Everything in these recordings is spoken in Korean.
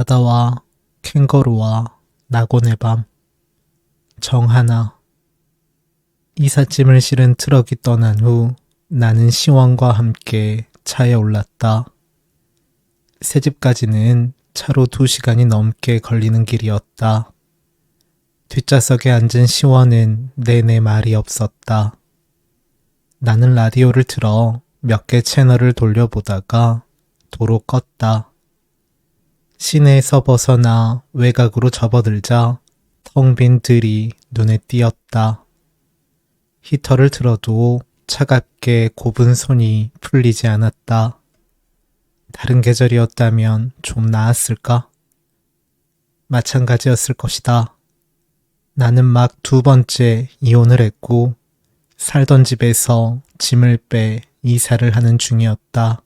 바다와 캥거루와 낙원의 밤. 정하나. 이삿짐을 실은 트럭이 떠난 후 나는 시원과 함께 차에 올랐다. 새집까지는 차로 2시간이 넘게 걸리는 길이었다. 뒷좌석에 앉은 시원은 내내 말이 없었다. 나는 라디오를 틀어 몇 개 채널을 돌려보다가 도로 껐다. 시내에서 벗어나 외곽으로 접어들자 텅 빈 들이 눈에 띄었다. 히터를 틀어도 차갑게 곱은 손이 풀리지 않았다. 다른 계절이었다면 좀 나았을까? 마찬가지였을 것이다. 나는 막 2번째 이혼을 했고 살던 집에서 짐을 빼 이사를 하는 중이었다.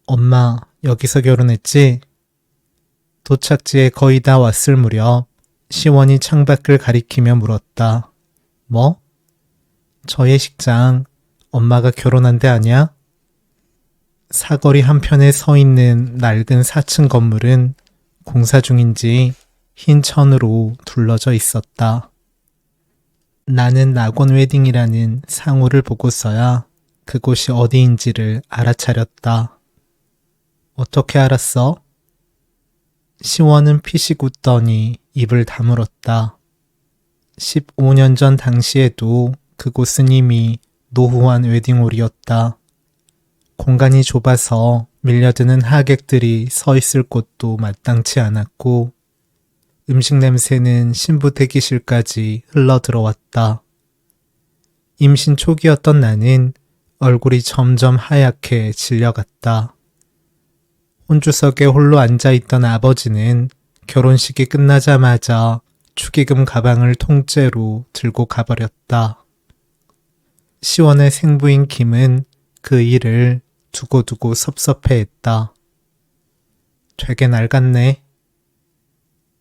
엄마, 여기서 결혼했지? 도착지에 거의 다 왔을 무렵 시원이 창밖을 가리키며 물었다. 뭐? 저 예식장 엄마가 결혼한 데 아냐? 사거리 한편에 서 있는 낡은 4층 건물은 공사 중인지 흰 천으로 둘러져 있었다. 나는 낙원 웨딩이라는 상호를 보고서야 그곳이 어디인지를 알아차렸다. 어떻게 알았어? 시원은 피식 웃더니 입을 다물었다. 15년 전 당시에도 그곳은 이미 노후한 웨딩홀이었다. 공간이 좁아서 밀려드는 하객들이 서 있을 곳도 마땅치 않았고 음식 냄새는 신부 대기실까지 흘러들어왔다. 임신 초기였던 나는 얼굴이 점점 하얗게 질려갔다. 혼주석에 홀로 앉아있던 아버지는 결혼식이 끝나자마자 축의금 가방을 통째로 들고 가버렸다. 시원의 생부인 김은 그 일을 두고두고 섭섭해했다. 되게 낡았네.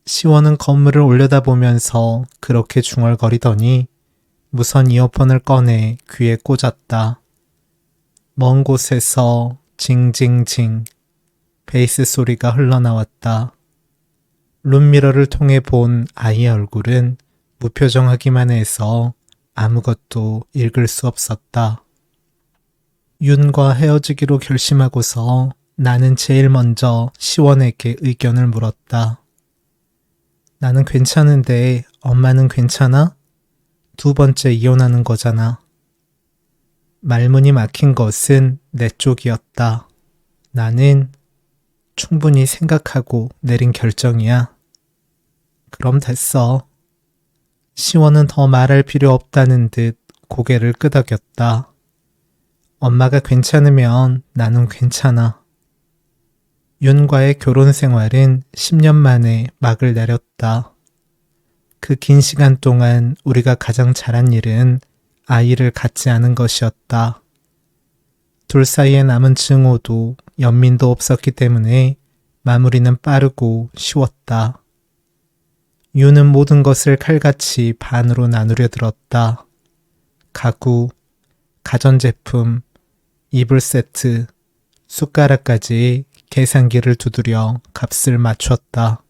시원은 건물을 올려다보면서 그렇게 중얼거리더니 무선 이어폰을 꺼내 귀에 꽂았다. 먼 곳에서 징징징 베이스 소리가 흘러나왔다. 룸미러를 통해 본 아이의 얼굴은 무표정하기만 해서 아무것도 읽을 수 없었다. 윤과 헤어지기로 결심하고서 나는 제일 먼저 시원에게 의견을 물었다. 나는 괜찮은데 엄마는 괜찮아? 2번째 이혼하는 거잖아. 말문이 막힌 것은 내 쪽이었다. 나는 충분히 생각하고 내린 결정이야. 그럼 됐어. 시원은 더 말할 필요 없다는 듯 고개를 끄덕였다. 엄마가 괜찮으면 나는 괜찮아. 윤과의 결혼 생활은 10년 만에 막을 내렸다. 그 긴 시간 동안 우리가 가장 잘한 일은 아이를 갖지 않은 것이었다. 둘 사이에 남은 증오도 연민도 없었기 때문에 마무리는 빠르고 쉬웠다. 윤은 모든 것을 칼같이 반으로 나누려 들었다. 가구, 가전제품, 이불 세트, 숟가락까지 계산기를 두드려 값을 맞췄다.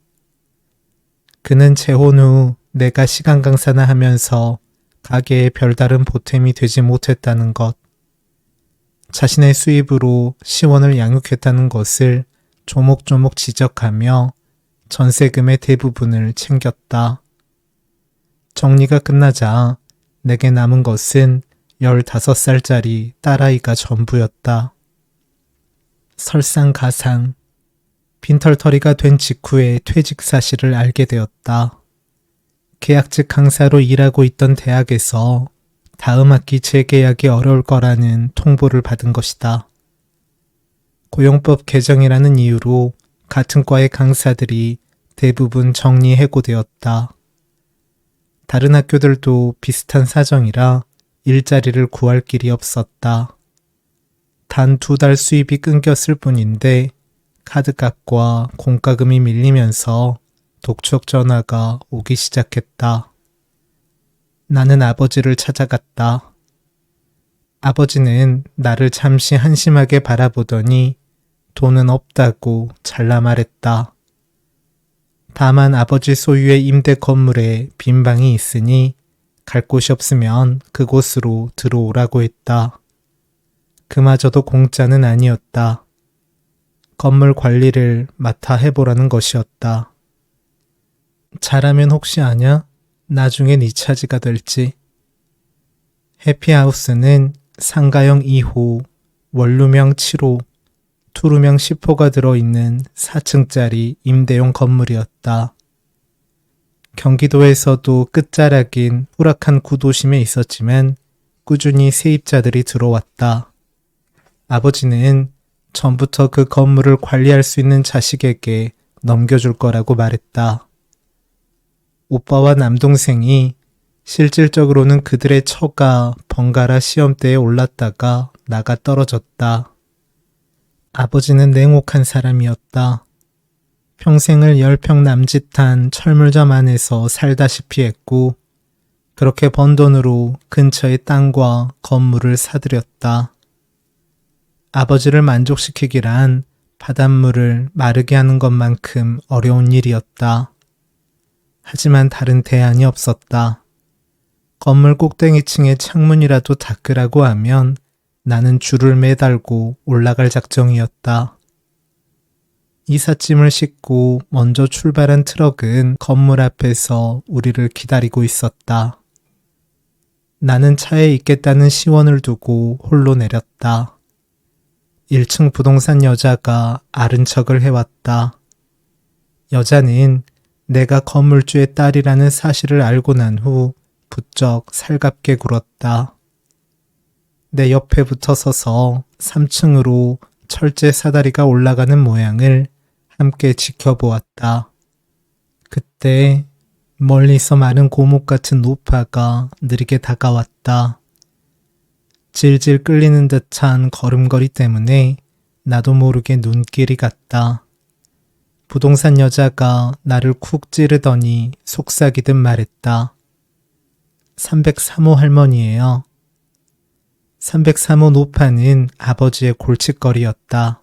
그는 재혼 후 내가 시간 강사나 하면서 가게에 별다른 보탬이 되지 못했다는 것, 자신의 수입으로 시원을 양육했다는 것을 조목조목 지적하며 전세금의 대부분을 챙겼다. 정리가 끝나자 내게 남은 것은 15살짜리 딸아이가 전부였다. 설상가상, 빈털터리가 된 직후에 퇴직 사실을 알게 되었다. 계약직 강사로 일하고 있던 대학에서 다음 학기 재계약이 어려울 거라는 통보를 받은 것이다. 고용법 개정이라는 이유로 같은 과의 강사들이 대부분 정리해고되었다. 다른 학교들도 비슷한 사정이라 일자리를 구할 길이 없었다. 단 2달 수입이 끊겼을 뿐인데 카드값과 공과금이 밀리면서 독촉 전화가 오기 시작했다. 나는 아버지를 찾아갔다. 아버지는 나를 잠시 한심하게 바라보더니 돈은 없다고 잘라 말했다. 다만 아버지 소유의 임대 건물에 빈 방이 있으니 갈 곳이 없으면 그곳으로 들어오라고 했다. 그마저도 공짜는 아니었다. 건물 관리를 맡아 해보라는 것이었다. 잘하면 혹시 아냐? 나중에 네 차지가 될지. 해피하우스는 상가형 2호, 원룸형 7호, 투룸형 10호가 들어있는 4층짜리 임대용 건물이었다. 경기도에서도 끝자락인 후락한 구도심에 있었지만 꾸준히 세입자들이 들어왔다. 아버지는 전부터 그 건물을 관리할 수 있는 자식에게 넘겨줄 거라고 말했다. 오빠와 남동생이 실질적으로는 그들의 처가 번갈아 시험대에 올랐다가 나가 떨어졌다. 아버지는 냉혹한 사람이었다. 평생을 10평 남짓한 철물점 안에서 살다시피 했고 그렇게 번 돈으로 근처의 땅과 건물을 사들였다. 아버지를 만족시키기란 바닷물을 마르게 하는 것만큼 어려운 일이었다. 하지만 다른 대안이 없었다. 건물 꼭대기층의 창문이라도 닦으라고 하면 나는 줄을 매달고 올라갈 작정이었다. 이삿짐을 싣고 먼저 출발한 트럭은 건물 앞에서 우리를 기다리고 있었다. 나는 차에 있겠다는 시원을 두고 홀로 내렸다. 1층 부동산 여자가 아른 척을 해왔다. 여자는 내가 건물주의 딸이라는 사실을 알고 난 후 부쩍 살갑게 굴었다. 내 옆에 붙어 서서 3층으로 철제 사다리가 올라가는 모양을 함께 지켜보았다. 그때 멀리서 마른 고목 같은 노파가 느리게 다가왔다. 질질 끌리는 듯한 걸음걸이 때문에 나도 모르게 눈길이 갔다. 부동산 여자가 나를 쿡 찌르더니 속삭이듯 말했다. 303호 할머니예요. 303호 노파는 아버지의 골칫거리였다.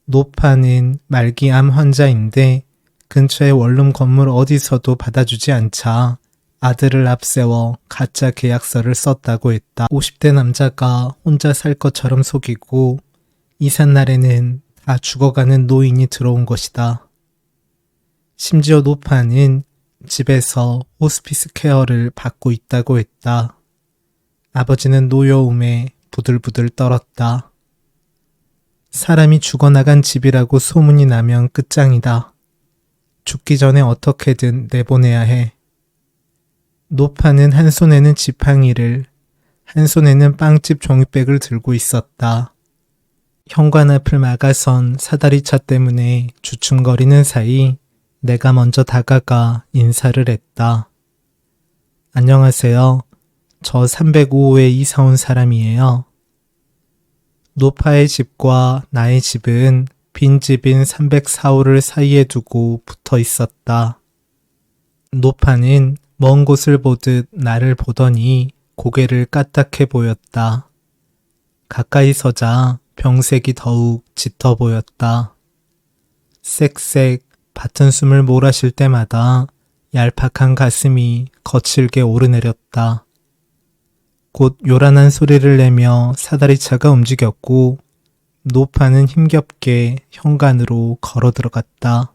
노파는 말기암 환자인데 근처의 원룸 건물 어디서도 받아주지 않자 아들을 앞세워 가짜 계약서를 썼다고 했다. 50대 남자가 혼자 살 것처럼 속이고 이삿날에는 다 죽어가는 노인이 들어온 것이다. 심지어 노파는 집에서 호스피스 케어를 받고 있다고 했다. 아버지는 노여움에 부들부들 떨었다. 사람이 죽어나간 집이라고 소문이 나면 끝장이다. 죽기 전에 어떻게든 내보내야 해. 노파는 한 손에는 지팡이를, 한 손에는 빵집 종이백을 들고 있었다. 현관 앞을 막아선 사다리차 때문에 주춤거리는 사이 내가 먼저 다가가 인사를 했다. 안녕하세요. 저 305호에 이사 온 사람이에요. 노파의 집과 나의 집은 빈집인 304호를 사이에 두고 붙어 있었다. 노파는 먼 곳을 보듯 나를 보더니 고개를 까딱해 보였다. 가까이 서자 병색이 더욱 짙어 보였다. 쌕쌕 밭은 숨을 몰아쉴 때마다 얄팍한 가슴이 거칠게 오르내렸다. 곧 요란한 소리를 내며 사다리차가 움직였고 노파는 힘겹게 현관으로 걸어 들어갔다.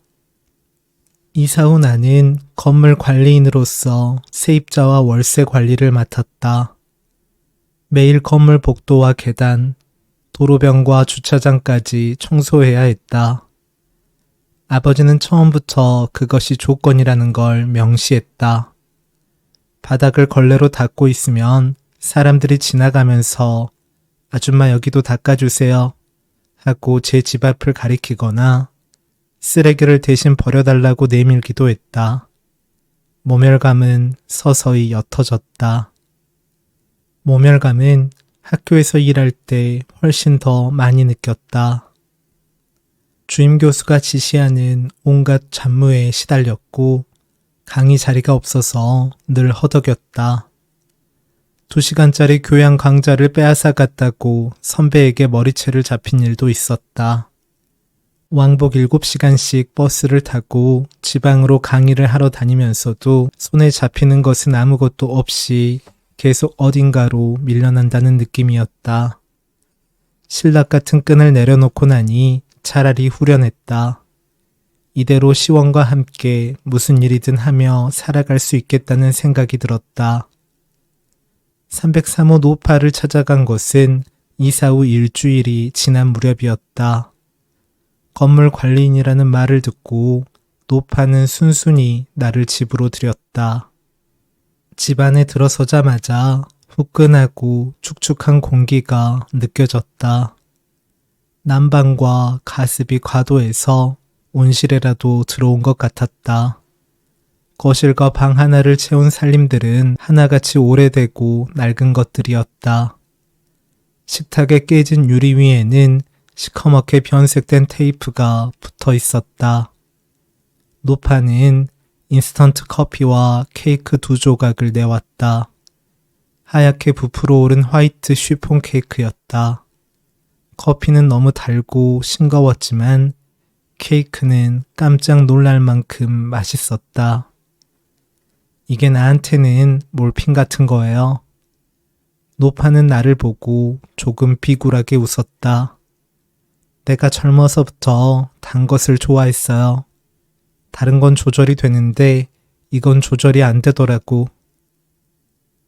이사 후 나는 건물 관리인으로서 세입자와 월세 관리를 맡았다. 매일 건물 복도와 계단, 도로변과 주차장까지 청소해야 했다. 아버지는 처음부터 그것이 조건이라는 걸 명시했다. 바닥을 걸레로 닦고 있으면 사람들이 지나가면서 아줌마 여기도 닦아주세요 하고 제 집 앞을 가리키거나 쓰레기를 대신 버려달라고 내밀기도 했다. 모멸감은 서서히 옅어졌다. 모멸감은 학교에서 일할 때 훨씬 더 많이 느꼈다. 주임 교수가 지시하는 온갖 잡무에 시달렸고 강의 자리가 없어서 늘 허덕였다. 2시간짜리 교양 강좌를 빼앗아 갔다고 선배에게 머리채를 잡힌 일도 있었다. 왕복 7시간씩 버스를 타고 지방으로 강의를 하러 다니면서도 손에 잡히는 것은 아무것도 없이 계속 어딘가로 밀려난다는 느낌이었다. 신락 같은 끈을 내려놓고 나니 차라리 후련했다. 이대로 시원과 함께 무슨 일이든 하며 살아갈 수 있겠다는 생각이 들었다. 303호 노파를 찾아간 것은 이사 후 일주일이 지난 무렵이었다. 건물 관리인이라는 말을 듣고 노파는 순순히 나를 집으로 들였다. 집 안에 들어서자마자 후끈하고 축축한 공기가 느껴졌다. 난방과 가습이 과도해서 온실에라도 들어온 것 같았다. 거실과 방 하나를 채운 살림들은 하나같이 오래되고 낡은 것들이었다. 식탁에 깨진 유리 위에는 시커멓게 변색된 테이프가 붙어 있었다. 노파는 인스턴트 커피와 케이크 2조각을 내왔다. 하얗게 부풀어 오른 화이트 쉬폰 케이크였다. 커피는 너무 달고 싱거웠지만 케이크는 깜짝 놀랄 만큼 맛있었다. 이게 나한테는 몰핀 같은 거예요. 노파는 나를 보고 조금 비굴하게 웃었다. 내가 젊어서부터 단 것을 좋아했어요. 다른 건 조절이 되는데 이건 조절이 안 되더라고.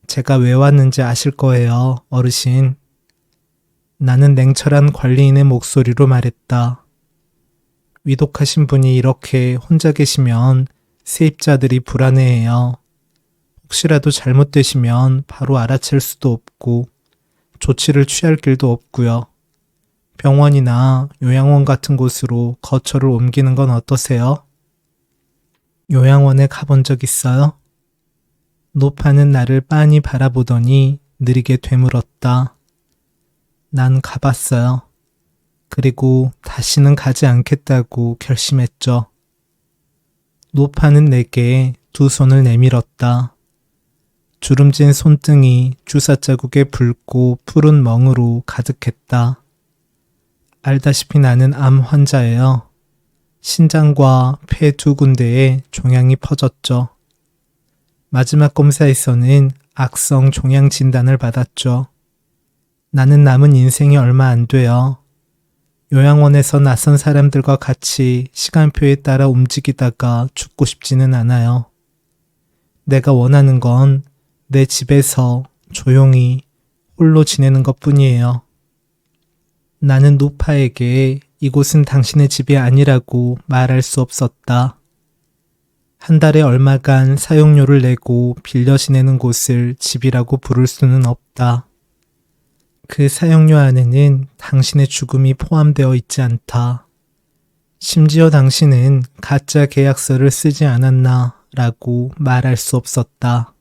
제가 왜 왔는지 아실 거예요, 어르신. 나는 냉철한 관리인의 목소리로 말했다. 위독하신 분이 이렇게 혼자 계시면 세입자들이 불안해해요. 혹시라도 잘못되시면 바로 알아챌 수도 없고 조치를 취할 길도 없고요. 병원이나 요양원 같은 곳으로 거처를 옮기는 건 어떠세요? 요양원에 가본 적 있어요? 노파는 나를 빤히 바라보더니 느리게 되물었다. 난 가봤어요. 그리고 다시는 가지 않겠다고 결심했죠. 노파는 내게 두 손을 내밀었다. 주름진 손등이 주사 자국에 붉고 푸른 멍으로 가득했다. 알다시피 나는 암 환자예요. 신장과 폐 2군데에 종양이 퍼졌죠. 마지막 검사에서는 악성 종양 진단을 받았죠. 나는 남은 인생이 얼마 안 돼요. 요양원에서 낯선 사람들과 같이 시간표에 따라 움직이다가 죽고 싶지는 않아요. 내가 원하는 건 내 집에서 조용히 홀로 지내는 것뿐이에요. 나는 노파에게 이곳은 당신의 집이 아니라고 말할 수 없었다. 한 달에 얼마간 사용료를 내고 빌려 지내는 곳을 집이라고 부를 수는 없다. 그 사용료 안에는 당신의 죽음이 포함되어 있지 않다. 심지어 당신은 가짜 계약서를 쓰지 않았나 라고 말할 수 없었다.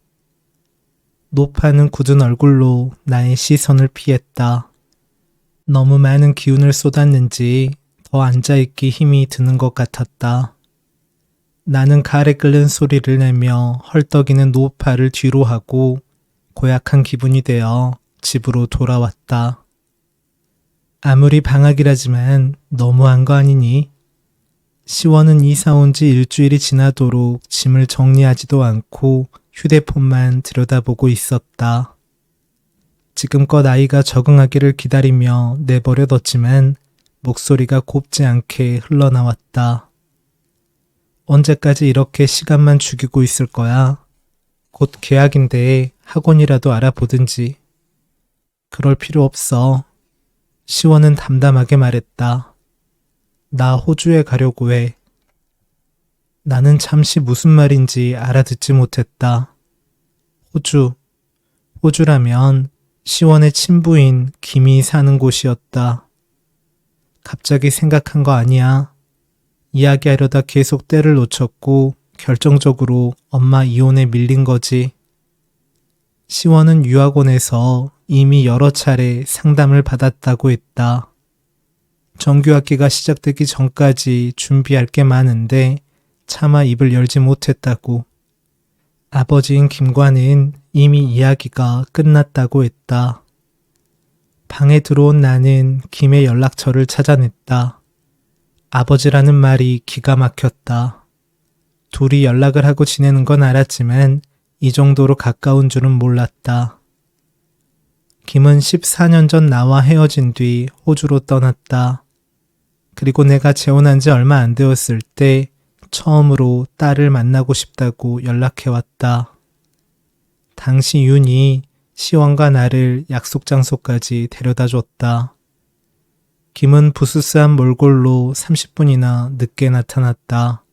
노파는 굳은 얼굴로 나의 시선을 피했다. 너무 많은 기운을 쏟았는지 더 앉아있기 힘이 드는 것 같았다. 나는 가래 끓는 소리를 내며 헐떡이는 노파를 뒤로 하고 고약한 기분이 되어 집으로 돌아왔다. 아무리 방학이라지만 너무한 거 아니니? 시원은 이사 온 지 일주일이 지나도록 짐을 정리하지도 않고 휴대폰만 들여다보고 있었다. 지금껏 아이가 적응하기를 기다리며 내버려뒀지만 목소리가 곱지 않게 흘러나왔다. 언제까지 이렇게 시간만 죽이고 있을 거야? 곧 개학인데 학원이라도 알아보든지. 그럴 필요 없어. 시원은 담담하게 말했다. 나 호주에 가려고 해. 나는 잠시 무슨 말인지 알아듣지 못했다. 호주라면 시원의 친부인 김이 사는 곳이었다. 갑자기 생각한 거 아니야. 이야기하려다 계속 때를 놓쳤고 결정적으로 엄마 이혼에 밀린 거지. 시원은 유학원에서 이미 여러 차례 상담을 받았다고 했다. 정규학기가 시작되기 전까지 준비할 게 많은데 차마 입을 열지 못했다고. 아버지인 김과는 이미 이야기가 끝났다고 했다. 방에 들어온 나는 김의 연락처를 찾아냈다. 아버지라는 말이 기가 막혔다. 둘이 연락을 하고 지내는 건 알았지만 이 정도로 가까운 줄은 몰랐다. 김은 14년 전 나와 헤어진 뒤 호주로 떠났다. 그리고 내가 재혼한 지 얼마 안 되었을 때 처음으로 딸을 만나고 싶다고 연락해왔다. 당시 윤이 시원과 나를 약속 장소까지 데려다 줬다. 김은 부스스한 몰골로 30분이나 늦게 나타났다.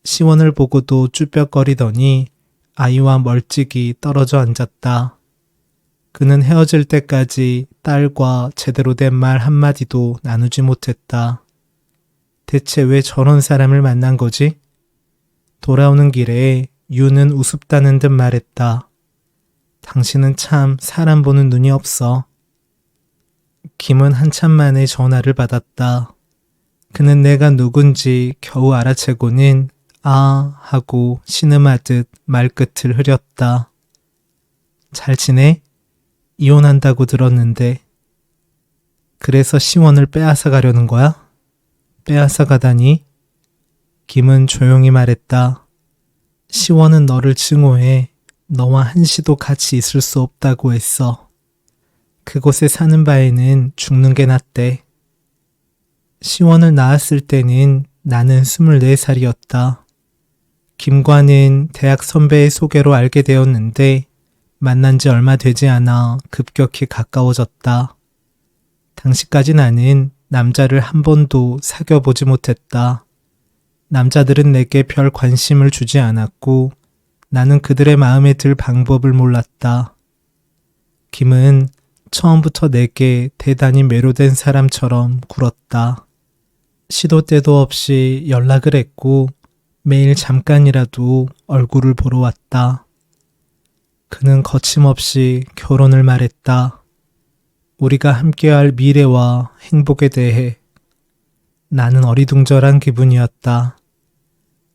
시원을 보고도 쭈뼛거리더니 아이와 멀찍이 떨어져 앉았다. 그는 헤어질 때까지 딸과 제대로 된 말 한마디도 나누지 못했다. 대체 왜 저런 사람을 만난 거지? 돌아오는 길에 유는 우습다는 듯 말했다. 당신은 참 사람 보는 눈이 없어. 김은 한참 만에 전화를 받았다. 그는 내가 누군지 겨우 알아채고는 아 하고 신음하듯 말끝을 흐렸다. 잘 지내? 이혼한다고 들었는데. 그래서 시원을 빼앗아 가려는 거야? 빼앗아 가다니? 김은 조용히 말했다. 시원은 너를 증오해. 너와 한시도 같이 있을 수 없다고 했어. 그곳에 사는 바에는 죽는 게 낫대. 시원을 낳았을 때는 나는 24살이었다. 김과는 대학 선배의 소개로 알게 되었는데 만난 지 얼마 되지 않아 급격히 가까워졌다. 당시까지 나는 남자를 한 번도 사귀어보지 못했다. 남자들은 내게 별 관심을 주지 않았고 나는 그들의 마음에 들 방법을 몰랐다. 김은 처음부터 내게 대단히 매료된 사람처럼 굴었다. 시도 때도 없이 연락을 했고 매일 잠깐이라도 얼굴을 보러 왔다. 그는 거침없이 결혼을 말했다. 우리가 함께할 미래와 행복에 대해. 나는 어리둥절한 기분이었다.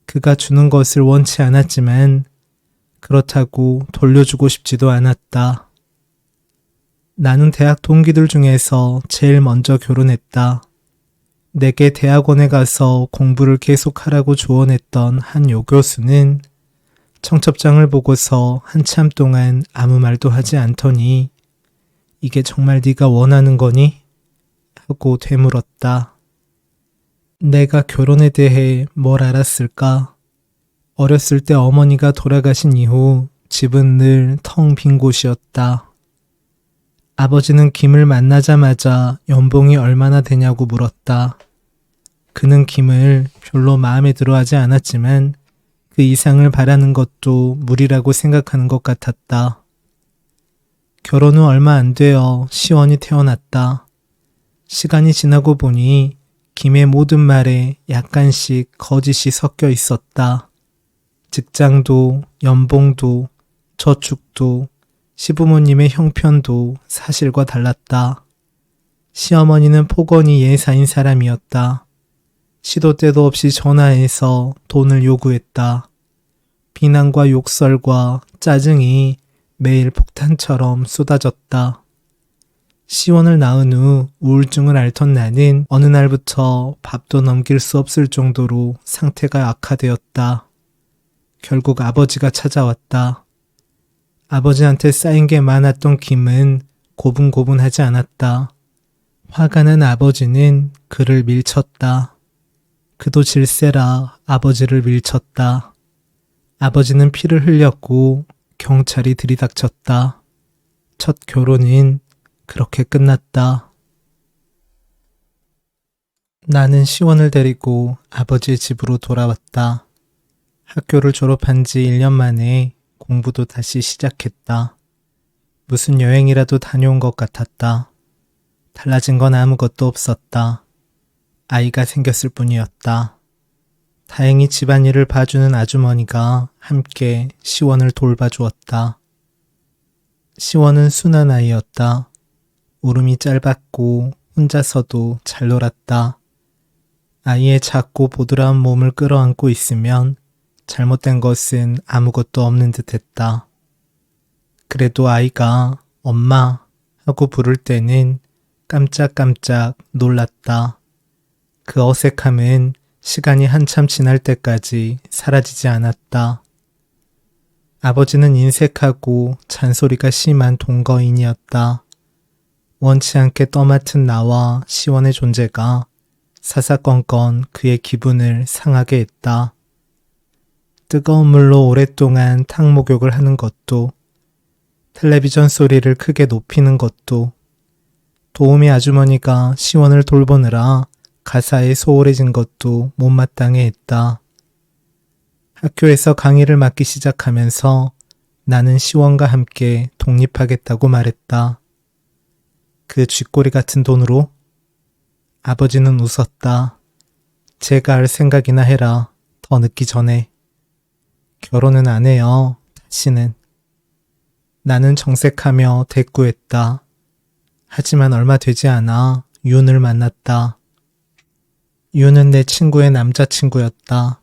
그가 주는 것을 원치 않았지만 그렇다고 돌려주고 싶지도 않았다. 나는 대학 동기들 중에서 제일 먼저 결혼했다. 내게 대학원에 가서 공부를 계속하라고 조언했던 한 여교수는 청첩장을 보고서 한참 동안 아무 말도 하지 않더니 이게 정말 네가 원하는 거니? 하고 되물었다. 내가 결혼에 대해 뭘 알았을까? 어렸을 때 어머니가 돌아가신 이후 집은 늘 텅 빈 곳이었다. 아버지는 김을 만나자마자 연봉이 얼마나 되냐고 물었다. 그는 김을 별로 마음에 들어하지 않았지만 그 이상을 바라는 것도 무리라고 생각하는 것 같았다. 결혼 후 얼마 안 되어 시원이 태어났다. 시간이 지나고 보니 김의 모든 말에 약간씩 거짓이 섞여 있었다. 직장도, 연봉도, 저축도, 시부모님의 형편도 사실과 달랐다. 시어머니는 폭언이 예사인 사람이었다. 시도 때도 없이 전화해서 돈을 요구했다. 비난과 욕설과 짜증이 매일 폭탄처럼 쏟아졌다. 시원을 낳은 후 우울증을 앓던 나는 어느 날부터 밥도 넘길 수 없을 정도로 상태가 악화되었다. 결국 아버지가 찾아왔다. 아버지한테 쌓인 게 많았던 김은 고분고분하지 않았다. 화가 난 아버지는 그를 밀쳤다. 그도 질세라 아버지를 밀쳤다. 아버지는 피를 흘렸고 경찰이 들이닥쳤다. 첫 결혼은 그렇게 끝났다. 나는 시원을 데리고 아버지의 집으로 돌아왔다. 학교를 졸업한 지 1년 만에 공부도 다시 시작했다. 무슨 여행이라도 다녀온 것 같았다. 달라진 건 아무것도 없었다. 아이가 생겼을 뿐이었다. 다행히 집안일을 봐주는 아주머니가 함께 시원을 돌봐주었다. 시원은 순한 아이였다. 울음이 짧았고 혼자서도 잘 놀았다. 아이의 작고 보드라운 몸을 끌어안고 있으면 잘못된 것은 아무것도 없는 듯 했다. 그래도 아이가 엄마 하고 부를 때는 깜짝깜짝 놀랐다. 그 어색함은 시간이 한참 지날 때까지 사라지지 않았다. 아버지는 인색하고 잔소리가 심한 동거인이었다. 원치 않게 떠맡은 나와 시원의 존재가 사사건건 그의 기분을 상하게 했다. 뜨거운 물로 오랫동안 탕목욕을 하는 것도, 텔레비전 소리를 크게 높이는 것도, 도우미 아주머니가 시원을 돌보느라 가사에 소홀해진 것도 못마땅해 했다. 학교에서 강의를 맡기 시작하면서 나는 시원과 함께 독립하겠다고 말했다. 그 쥐꼬리 같은 돈으로? 아버지는 웃었다. 제가 할 생각이나 해라. 더 늦기 전에. 결혼은 안 해요. 다시는. 나는 정색하며 대꾸했다. 하지만 얼마 되지 않아 윤을 만났다. 윤은 내 친구의 남자친구였다.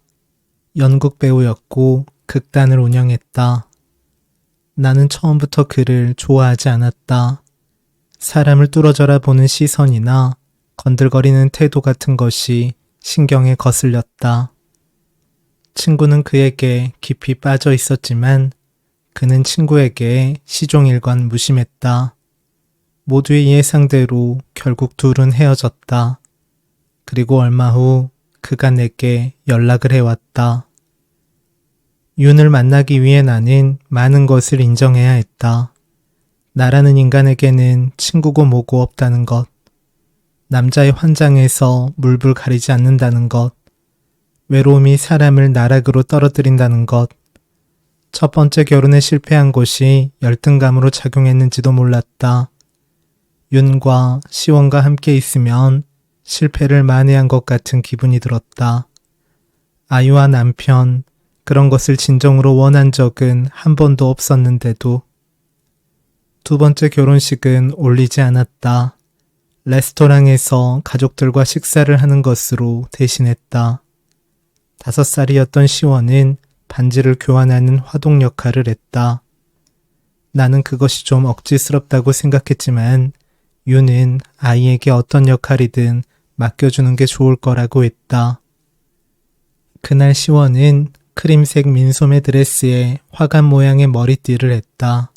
연극 배우였고 극단을 운영했다. 나는 처음부터 그를 좋아하지 않았다. 사람을 뚫어져라 보는 시선이나 건들거리는 태도 같은 것이 신경에 거슬렸다. 친구는 그에게 깊이 빠져 있었지만 그는 친구에게 시종일관 무심했다. 모두의 예상대로 결국 둘은 헤어졌다. 그리고 얼마 후 그가 내게 연락을 해왔다. 윤을 만나기 위해 나는 많은 것을 인정해야 했다. 나라는 인간에게는 친구고 뭐고 없다는 것, 남자의 환장에서 물불 가리지 않는다는 것, 외로움이 사람을 나락으로 떨어뜨린다는 것, 첫 번째 결혼에 실패한 것이 열등감으로 작용했는지도 몰랐다. 윤과 시원과 함께 있으면 실패를 만회한 것 같은 기분이 들었다. 아이와 남편, 그런 것을 진정으로 원한 적은 한 번도 없었는데도. 두 번째 결혼식은 올리지 않았다. 레스토랑에서 가족들과 식사를 하는 것으로 대신했다. 5살이었던 시원은 반지를 교환하는 화동 역할을 했다. 나는 그것이 좀 억지스럽다고 생각했지만 윤은 아이에게 어떤 역할이든 맡겨주는 게 좋을 거라고 했다. 그날 시원은 크림색 민소매 드레스에 화관 모양의 머리띠를 했다.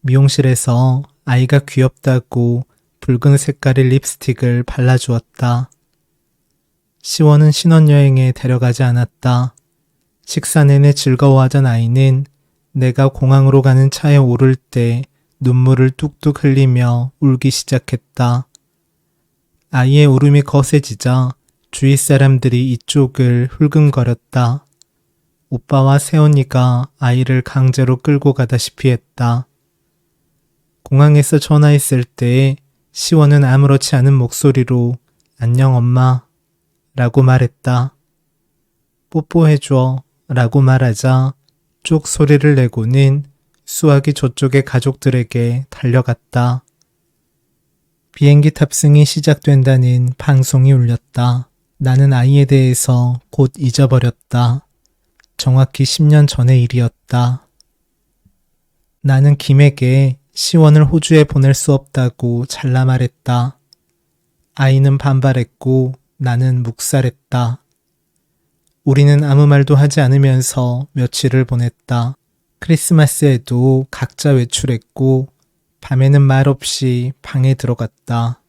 미용실에서 아이가 귀엽다고 붉은 색깔의 립스틱을 발라주었다. 시원은 신혼여행에 데려가지 않았다. 식사 내내 즐거워하던 아이는 내가 공항으로 가는 차에 오를 때 눈물을 뚝뚝 흘리며 울기 시작했다. 아이의 울음이 거세지자 주위 사람들이 이쪽을 흘금거렸다. 오빠와 새언니가 아이를 강제로 끌고 가다시피 했다. 공항에서 전화했을 때 시원은 아무렇지 않은 목소리로 안녕 엄마 라고 말했다. 뽀뽀해줘 라고 말하자 쪽 소리를 내고는 수학이 저쪽의 가족들에게 달려갔다. 비행기 탑승이 시작된다는 방송이 울렸다. 나는 아이에 대해서 곧 잊어버렸다. 정확히 10년 전의 일이었다. 나는 김에게 시원을 호주에 보낼 수 없다고 잘라 말했다. 아이는 반발했고 나는 묵살했다. 우리는 아무 말도 하지 않으면서 며칠을 보냈다. 크리스마스에도 각자 외출했고 밤에는 말없이 방에 들어갔다.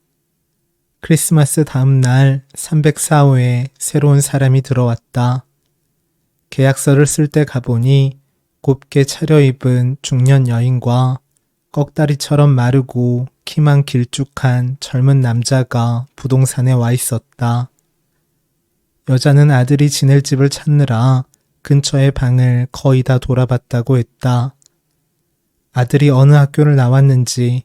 크리스마스 다음 날 304호에 새로운 사람이 들어왔다. 계약서를 쓸 때 가보니 곱게 차려입은 중년 여인과 꺽다리처럼 마르고 키만 길쭉한 젊은 남자가 부동산에 와 있었다. 여자는 아들이 지낼 집을 찾느라 근처의 방을 거의 다 돌아봤다고 했다. 아들이 어느 학교를 나왔는지,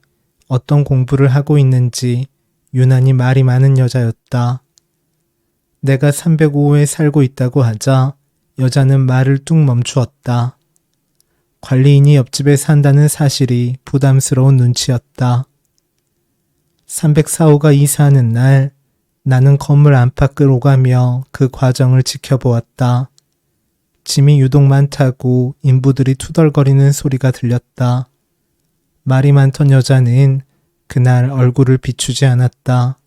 어떤 공부를 하고 있는지 유난히 말이 많은 여자였다. 내가 305호에 살고 있다고 하자 여자는 말을 뚝 멈추었다. 관리인이 옆집에 산다는 사실이 부담스러운 눈치였다. 304호가 이사하는 날 나는 건물 안팎을 오가며 그 과정을 지켜보았다. 짐이 유독 많다고 인부들이 투덜거리는 소리가 들렸다. 말이 많던 여자는 그날 얼굴을 비추지 않았다.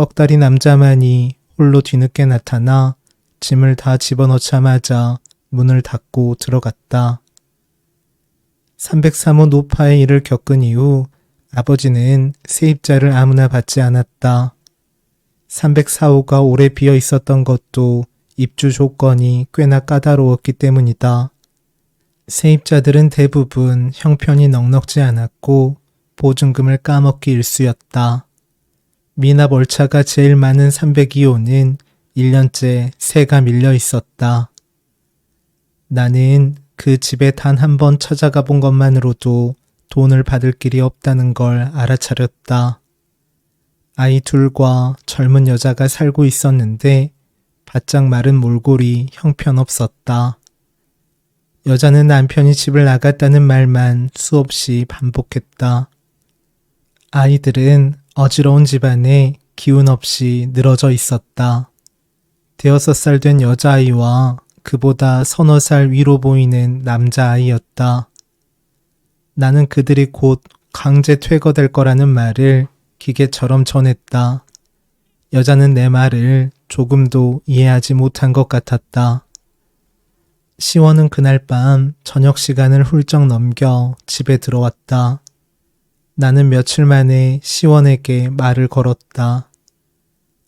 꺽다리 남자만이 홀로 뒤늦게 나타나 짐을 다 집어넣자마자 문을 닫고 들어갔다. 303호 노파의 일을 겪은 이후 아버지는 세입자를 아무나 받지 않았다. 304호가 오래 비어 있었던 것도 입주 조건이 꽤나 까다로웠기 때문이다. 세입자들은 대부분 형편이 넉넉지 않았고 보증금을 까먹기 일쑤였다. 미납 월차가 제일 많은 302호는 1년째 세가 밀려 있었다. 나는 그 집에 단 한 번 찾아가 본 것만으로도 돈을 받을 길이 없다는 걸 알아차렸다. 아이 둘과 젊은 여자가 살고 있었는데 바짝 마른 몰골이 형편없었다. 여자는 남편이 집을 나갔다는 말만 수없이 반복했다. 아이들은 어지러운 집안에 기운 없이 늘어져 있었다. 6살 된 여자아이와 그보다 서너 살 위로 보이는 남자아이였다. 나는 그들이 곧 강제 퇴거될 거라는 말을 기계처럼 전했다. 여자는 내 말을 조금도 이해하지 못한 것 같았다. 시원은 그날 밤 저녁 시간을 훌쩍 넘겨 집에 들어왔다. 나는 며칠 만에 시원에게 말을 걸었다.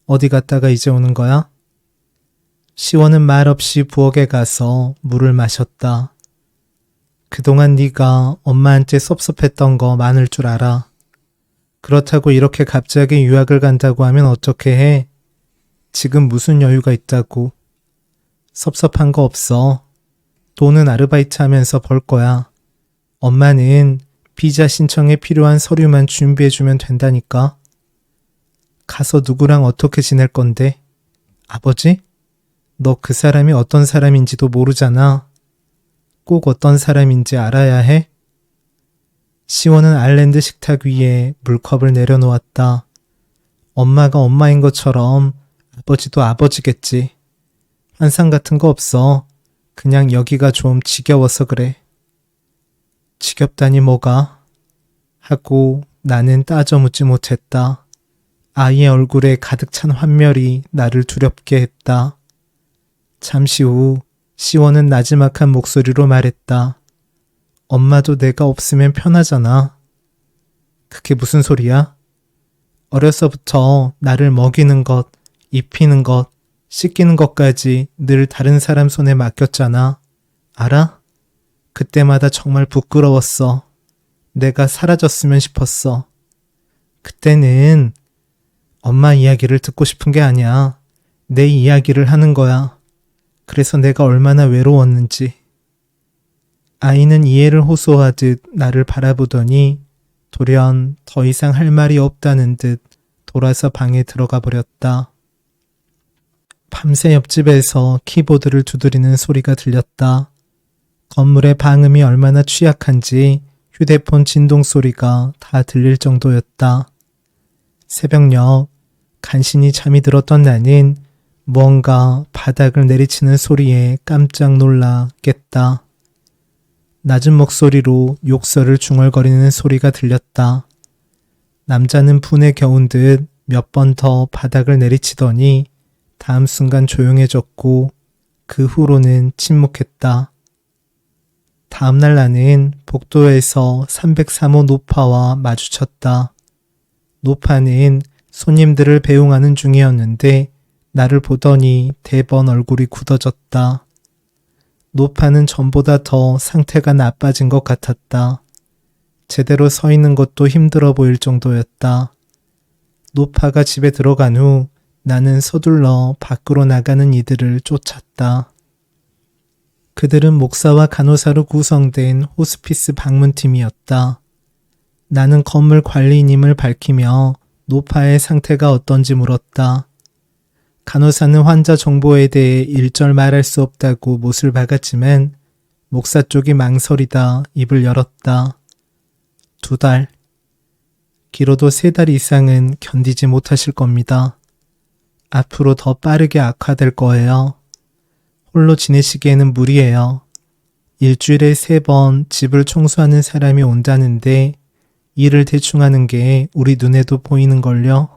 어디 갔다가 이제 오는 거야? 시원은 말없이 부엌에 가서 물을 마셨다. 그동안 네가 엄마한테 섭섭했던 거 많을 줄 알아. 그렇다고 이렇게 갑자기 유학을 간다고 하면 어떻게 해? 지금 무슨 여유가 있다고. 섭섭한 거 없어. 돈은 아르바이트 하면서 벌 거야. 엄마는 비자 신청에 필요한 서류만 준비해주면 된다니까. 가서 누구랑 어떻게 지낼 건데? 아버지? 너 그 사람이 어떤 사람인지도 모르잖아. 꼭 어떤 사람인지 알아야 해? 시원은 아일랜드 식탁 위에 물컵을 내려놓았다. 엄마가 엄마인 것처럼 아버지도 아버지겠지. 환상 같은 거 없어. 그냥 여기가 좀 지겨워서 그래. 지겹다니 뭐가? 하고 나는 따져 묻지 못했다. 아이의 얼굴에 가득 찬 환멸이 나를 두렵게 했다. 잠시 후 시원은 나지막한 목소리로 말했다. 엄마도 내가 없으면 편하잖아. 그게 무슨 소리야? 어려서부터 나를 먹이는 것, 입히는 것, 씻기는 것까지 늘 다른 사람 손에 맡겼잖아. 알아? 그때마다 정말 부끄러웠어. 내가 사라졌으면 싶었어. 그때는 엄마 이야기를 듣고 싶은 게 아니야. 내 이야기를 하는 거야. 그래서 내가 얼마나 외로웠는지. 아이는 이해를 호소하듯 나를 바라보더니 돌연 더 이상 할 말이 없다는 듯 돌아서 방에 들어가 버렸다. 밤새 옆집에서 키보드를 두드리는 소리가 들렸다. 건물의 방음이 얼마나 취약한지 휴대폰 진동 소리가 다 들릴 정도였다. 새벽녘 간신히 잠이 들었던 나는 무언가 바닥을 내리치는 소리에 깜짝 놀라 깼다. 낮은 목소리로 욕설을 중얼거리는 소리가 들렸다. 남자는 분에 겨운 듯 몇 번 더 바닥을 내리치더니 다음 순간 조용해졌고 그 후로는 침묵했다. 다음날 나는 복도에서 303호 노파와 마주쳤다. 노파는 손님들을 배웅하는 중이었는데 나를 보더니 대번 얼굴이 굳어졌다. 노파는 전보다 더 상태가 나빠진 것 같았다. 제대로 서 있는 것도 힘들어 보일 정도였다. 노파가 집에 들어간 후 나는 서둘러 밖으로 나가는 이들을 쫓았다. 그들은 목사와 간호사로 구성된 호스피스 방문팀이었다. 나는 건물 관리인임을 밝히며 노파의 상태가 어떤지 물었다. 간호사는 환자 정보에 대해 일절 말할 수 없다고 못을 박았지만 목사 쪽이 망설이다 입을 열었다. 2달, 길어도 3달 이상은 견디지 못하실 겁니다. 앞으로 더 빠르게 악화될 거예요. 홀로 지내시기에는 무리예요. 일주일에 3번 집을 청소하는 사람이 온다는데 일을 대충 하는 게 우리 눈에도 보이는걸요.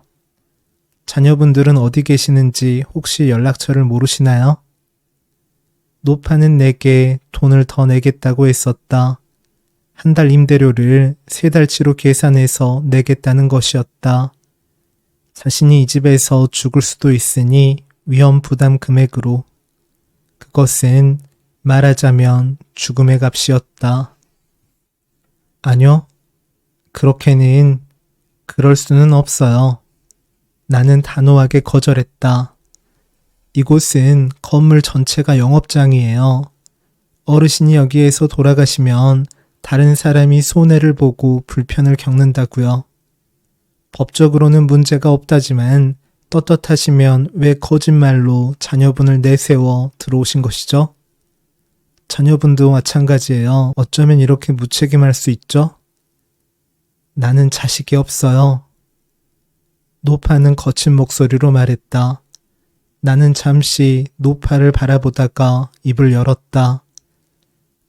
자녀분들은 어디 계시는지 혹시 연락처를 모르시나요? 노파는 내게 돈을 더 내겠다고 했었다. 한 달 임대료를 3달치로 계산해서 내겠다는 것이었다. 자신이 이 집에서 죽을 수도 있으니 위험 부담 금액으로. 그것은 말하자면 죽음의 값이었다. 아니요. 그렇게는 그럴 수는 없어요. 나는 단호하게 거절했다. 이곳은 건물 전체가 영업장이에요. 어르신이 여기에서 돌아가시면 다른 사람이 손해를 보고 불편을 겪는다고요. 법적으로는 문제가 없다지만 떳떳하시면 왜 거짓말로 자녀분을 내세워 들어오신 것이죠? 자녀분도 마찬가지예요. 어쩌면 이렇게 무책임할 수 있죠? 나는 자식이 없어요. 노파는 거친 목소리로 말했다. 나는 잠시 노파를 바라보다가 입을 열었다.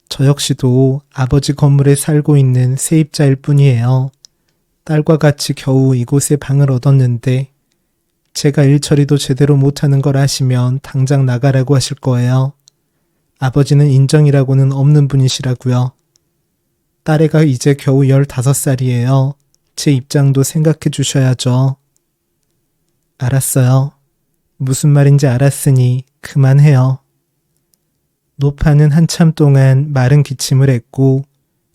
저 역시도 아버지 건물에 살고 있는 세입자일 뿐이에요. 딸과 같이 겨우 이곳에 방을 얻었는데 제가 일 처리도 제대로 못하는 걸 아시면 당장 나가라고 하실 거예요. 아버지는 인정이라고는 없는 분이시라고요. 딸애가 이제 겨우 15살이에요. 제 입장도 생각해 주셔야죠. 알았어요. 무슨 말인지 알았으니 그만해요. 노파는 한참 동안 마른 기침을 했고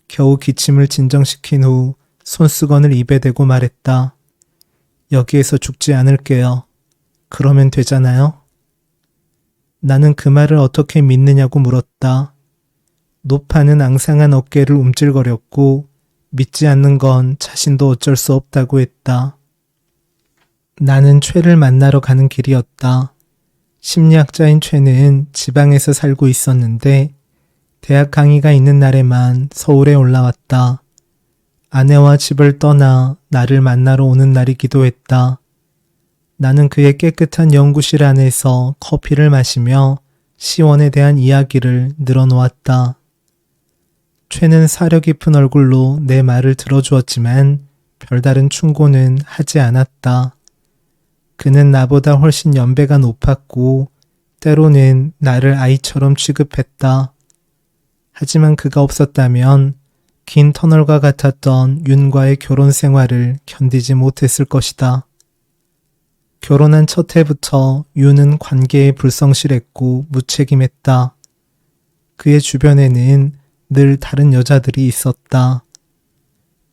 겨우 기침을 진정시킨 후 손수건을 입에 대고 말했다. 여기에서 죽지 않을게요. 그러면 되잖아요? 나는 그 말을 어떻게 믿느냐고 물었다. 노파는 앙상한 어깨를 움찔거렸고 믿지 않는 건 자신도 어쩔 수 없다고 했다. 나는 최를 만나러 가는 길이었다. 심리학자인 최는 지방에서 살고 있었는데 대학 강의가 있는 날에만 서울에 올라왔다. 아내와 집을 떠나 나를 만나러 오는 날이기도 했다. 나는 그의 깨끗한 연구실 안에서 커피를 마시며 시원에 대한 이야기를 늘어놓았다. 최는 사려 깊은 얼굴로 내 말을 들어주었지만 별다른 충고는 하지 않았다. 그는 나보다 훨씬 연배가 높았고 때로는 나를 아이처럼 취급했다. 하지만 그가 없었다면 긴 터널과 같았던 윤과의 결혼 생활을 견디지 못했을 것이다. 결혼한 첫 해부터 윤은 관계에 불성실했고 무책임했다. 그의 주변에는 늘 다른 여자들이 있었다.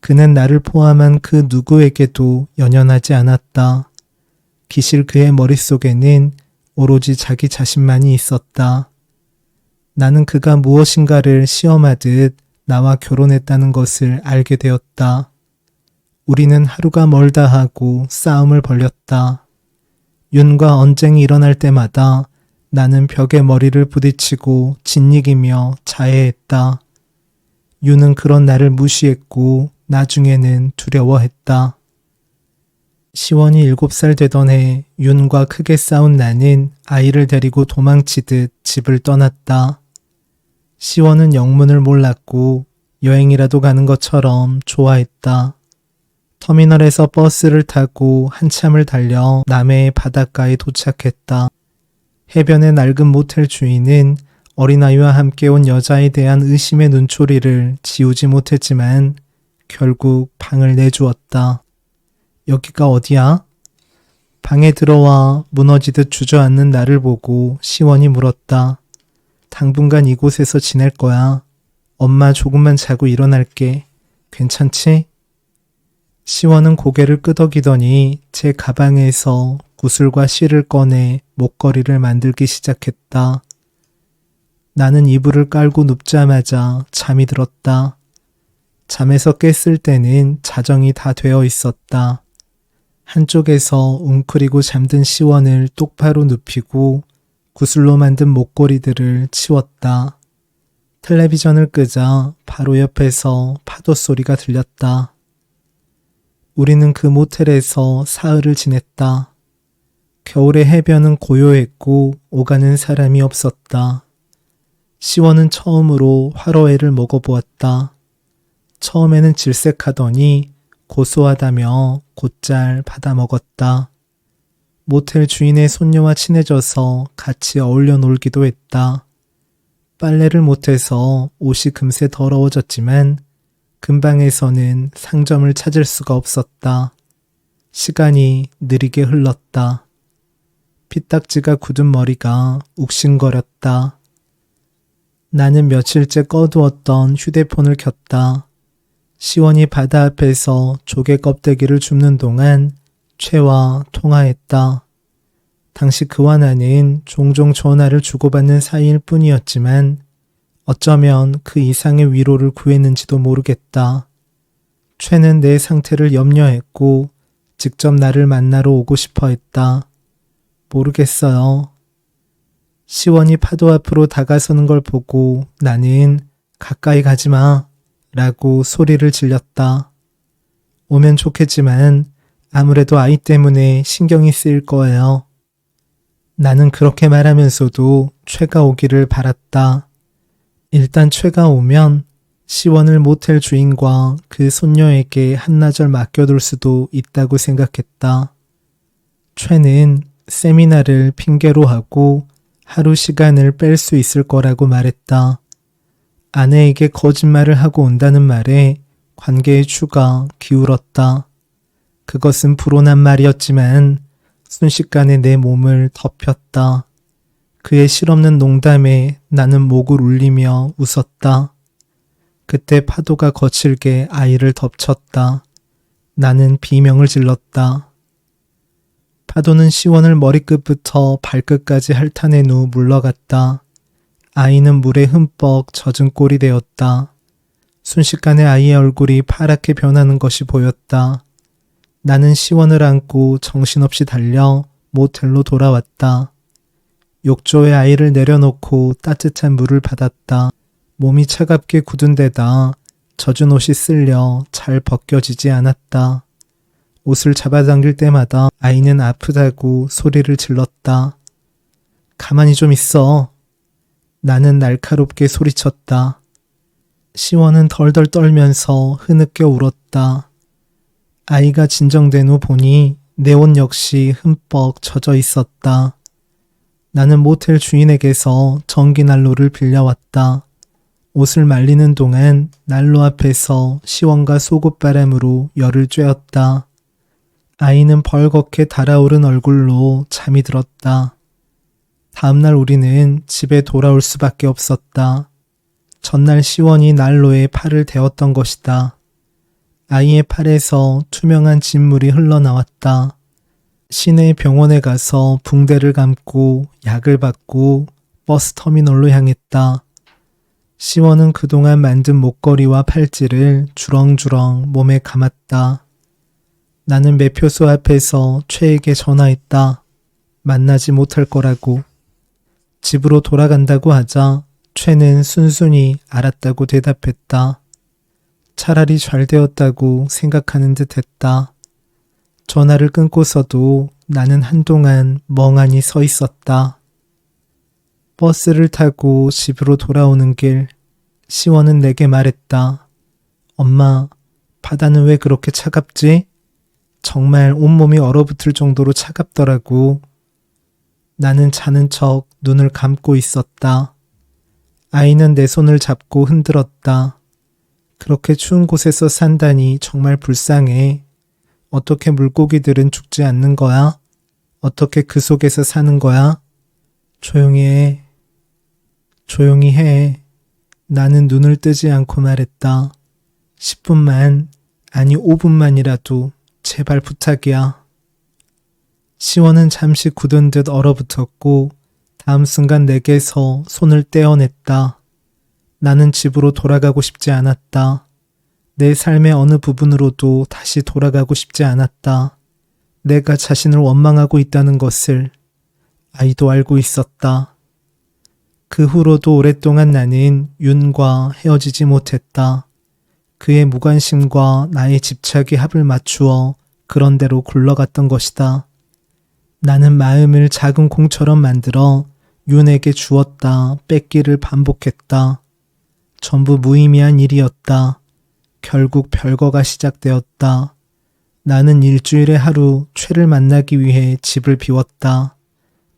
그는 나를 포함한 그 누구에게도 연연하지 않았다. 기실 그의 머릿속에는 오로지 자기 자신만이 있었다. 나는 그가 무엇인가를 시험하듯 나와 결혼했다는 것을 알게 되었다. 우리는 하루가 멀다 하고 싸움을 벌였다. 윤과 언쟁이 일어날 때마다 나는 벽에 머리를 부딪히고 짓이기며 자해했다. 윤은 그런 나를 무시했고 나중에는 두려워했다. 시원이 7살 되던 해 윤과 크게 싸운 나는 아이를 데리고 도망치듯 집을 떠났다. 시원은 영문을 몰랐고 여행이라도 가는 것처럼 좋아했다. 터미널에서 버스를 타고 한참을 달려 남해의 바닷가에 도착했다. 해변의 낡은 모텔 주인은 어린아이와 함께 온 여자에 대한 의심의 눈초리를 지우지 못했지만 결국 방을 내주었다. 여기가 어디야? 방에 들어와 무너지듯 주저앉는 나를 보고 시원이 물었다. 당분간 이곳에서 지낼 거야. 엄마 조금만 자고 일어날게. 괜찮지? 시원은 고개를 끄덕이더니 제 가방에서 구슬과 실을 꺼내 목걸이를 만들기 시작했다. 나는 이불을 깔고 눕자마자 잠이 들었다. 잠에서 깼을 때는 자정이 다 되어 있었다. 한쪽에서 웅크리고 잠든 시원을 똑바로 눕히고 구슬로 만든 목걸이들을 치웠다. 텔레비전을 끄자 바로 옆에서 파도 소리가 들렸다. 우리는 그 모텔에서 사흘을 지냈다. 겨울의 해변은 고요했고 오가는 사람이 없었다. 시원은 처음으로 화로회를 먹어보았다. 처음에는 질색하더니 고소하다며 곧잘 받아먹었다. 모텔 주인의 손녀와 친해져서 같이 어울려 놀기도 했다. 빨래를 못해서 옷이 금세 더러워졌지만 근방에서는 상점을 찾을 수가 없었다. 시간이 느리게 흘렀다. 피딱지가 굳은 머리가 욱신거렸다. 나는 며칠째 꺼두었던 휴대폰을 켰다. 시원이 바다 앞에서 조개 껍데기를 줍는 동안 최와 통화했다. 당시 그와 나는 종종 전화를 주고받는 사이일 뿐이었지만 어쩌면 그 이상의 위로를 구했는지도 모르겠다. 최는 내 상태를 염려했고 직접 나를 만나러 오고 싶어 했다. 모르겠어요. 시원이 파도 앞으로 다가서는 걸 보고 나는 가까이 가지 마 라고 소리를 질렀다. 오면 좋겠지만 아무래도 아이 때문에 신경이 쓰일 거예요. 나는 그렇게 말하면서도 최가 오기를 바랐다. 일단 최가 오면 시원을 모텔 주인과 그 손녀에게 한나절 맡겨둘 수도 있다고 생각했다. 최는 세미나를 핑계로 하고 하루 시간을 뺄 수 있을 거라고 말했다. 아내에게 거짓말을 하고 온다는 말에 관계의 추가 기울었다. 그것은 불온한 말이었지만 순식간에 내 몸을 덮였다. 그의 실없는 농담에 나는 목을 울리며 웃었다. 그때 파도가 거칠게 아이를 덮쳤다. 나는 비명을 질렀다. 파도는 시원을 머리끝부터 발끝까지 핥아낸 후 물러갔다. 아이는 물에 흠뻑 젖은 꼴이 되었다. 순식간에 아이의 얼굴이 파랗게 변하는 것이 보였다. 나는 시원을 안고 정신없이 달려 모텔로 돌아왔다. 욕조에 아이를 내려놓고 따뜻한 물을 받았다. 몸이 차갑게 굳은 데다 젖은 옷이 쓸려 잘 벗겨지지 않았다. 옷을 잡아당길 때마다 아이는 아프다고 소리를 질렀다. 가만히 좀 있어. 나는 날카롭게 소리쳤다. 시원은 덜덜 떨면서 흐느껴 울었다. 아이가 진정된 후 보니 내 옷 역시 흠뻑 젖어 있었다. 나는 모텔 주인에게서 전기난로를 빌려왔다. 옷을 말리는 동안 난로 앞에서 시원과 속옷바람으로 열을 쬐었다. 아이는 벌겋게 달아오른 얼굴로 잠이 들었다. 다음날 우리는 집에 돌아올 수밖에 없었다. 전날 시원이 난로에 팔을 대었던 것이다. 아이의 팔에서 투명한 진물이 흘러나왔다. 시내 병원에 가서 붕대를 감고 약을 받고 버스 터미널로 향했다. 시원은 그동안 만든 목걸이와 팔찌를 주렁주렁 몸에 감았다. 나는 매표소 앞에서 최에게 전화했다. 만나지 못할 거라고. 집으로 돌아간다고 하자 최는 순순히 알았다고 대답했다. 차라리 잘 되었다고 생각하는 듯 했다. 전화를 끊고서도 나는 한동안 멍하니 서 있었다. 버스를 타고 집으로 돌아오는 길, 시원은 내게 말했다. 엄마, 바다는 왜 그렇게 차갑지? 정말 온몸이 얼어붙을 정도로 차갑더라고. 나는 자는 척 눈을 감고 있었다. 아이는 내 손을 잡고 흔들었다. 그렇게 추운 곳에서 산다니 정말 불쌍해. 어떻게 물고기들은 죽지 않는 거야? 어떻게 그 속에서 사는 거야? 조용히 해. 조용히 해. 나는 눈을 뜨지 않고 말했다. 10분만, 아니 5분만이라도 제발 부탁이야. 시원은 잠시 굳은 듯 얼어붙었고 다음 순간 내게서 손을 떼어냈다. 나는 집으로 돌아가고 싶지 않았다. 내 삶의 어느 부분으로도 다시 돌아가고 싶지 않았다. 내가 자신을 원망하고 있다는 것을 아이도 알고 있었다. 그 후로도 오랫동안 나는 윤과 헤어지지 못했다. 그의 무관심과 나의 집착이 합을 맞추어 그런 대로 굴러갔던 것이다. 나는 마음을 작은 공처럼 만들어 윤에게 주었다 뺏기를 반복했다. 전부 무의미한 일이었다. 결국 별거가 시작되었다. 나는 일주일에 하루 최를 만나기 위해 집을 비웠다.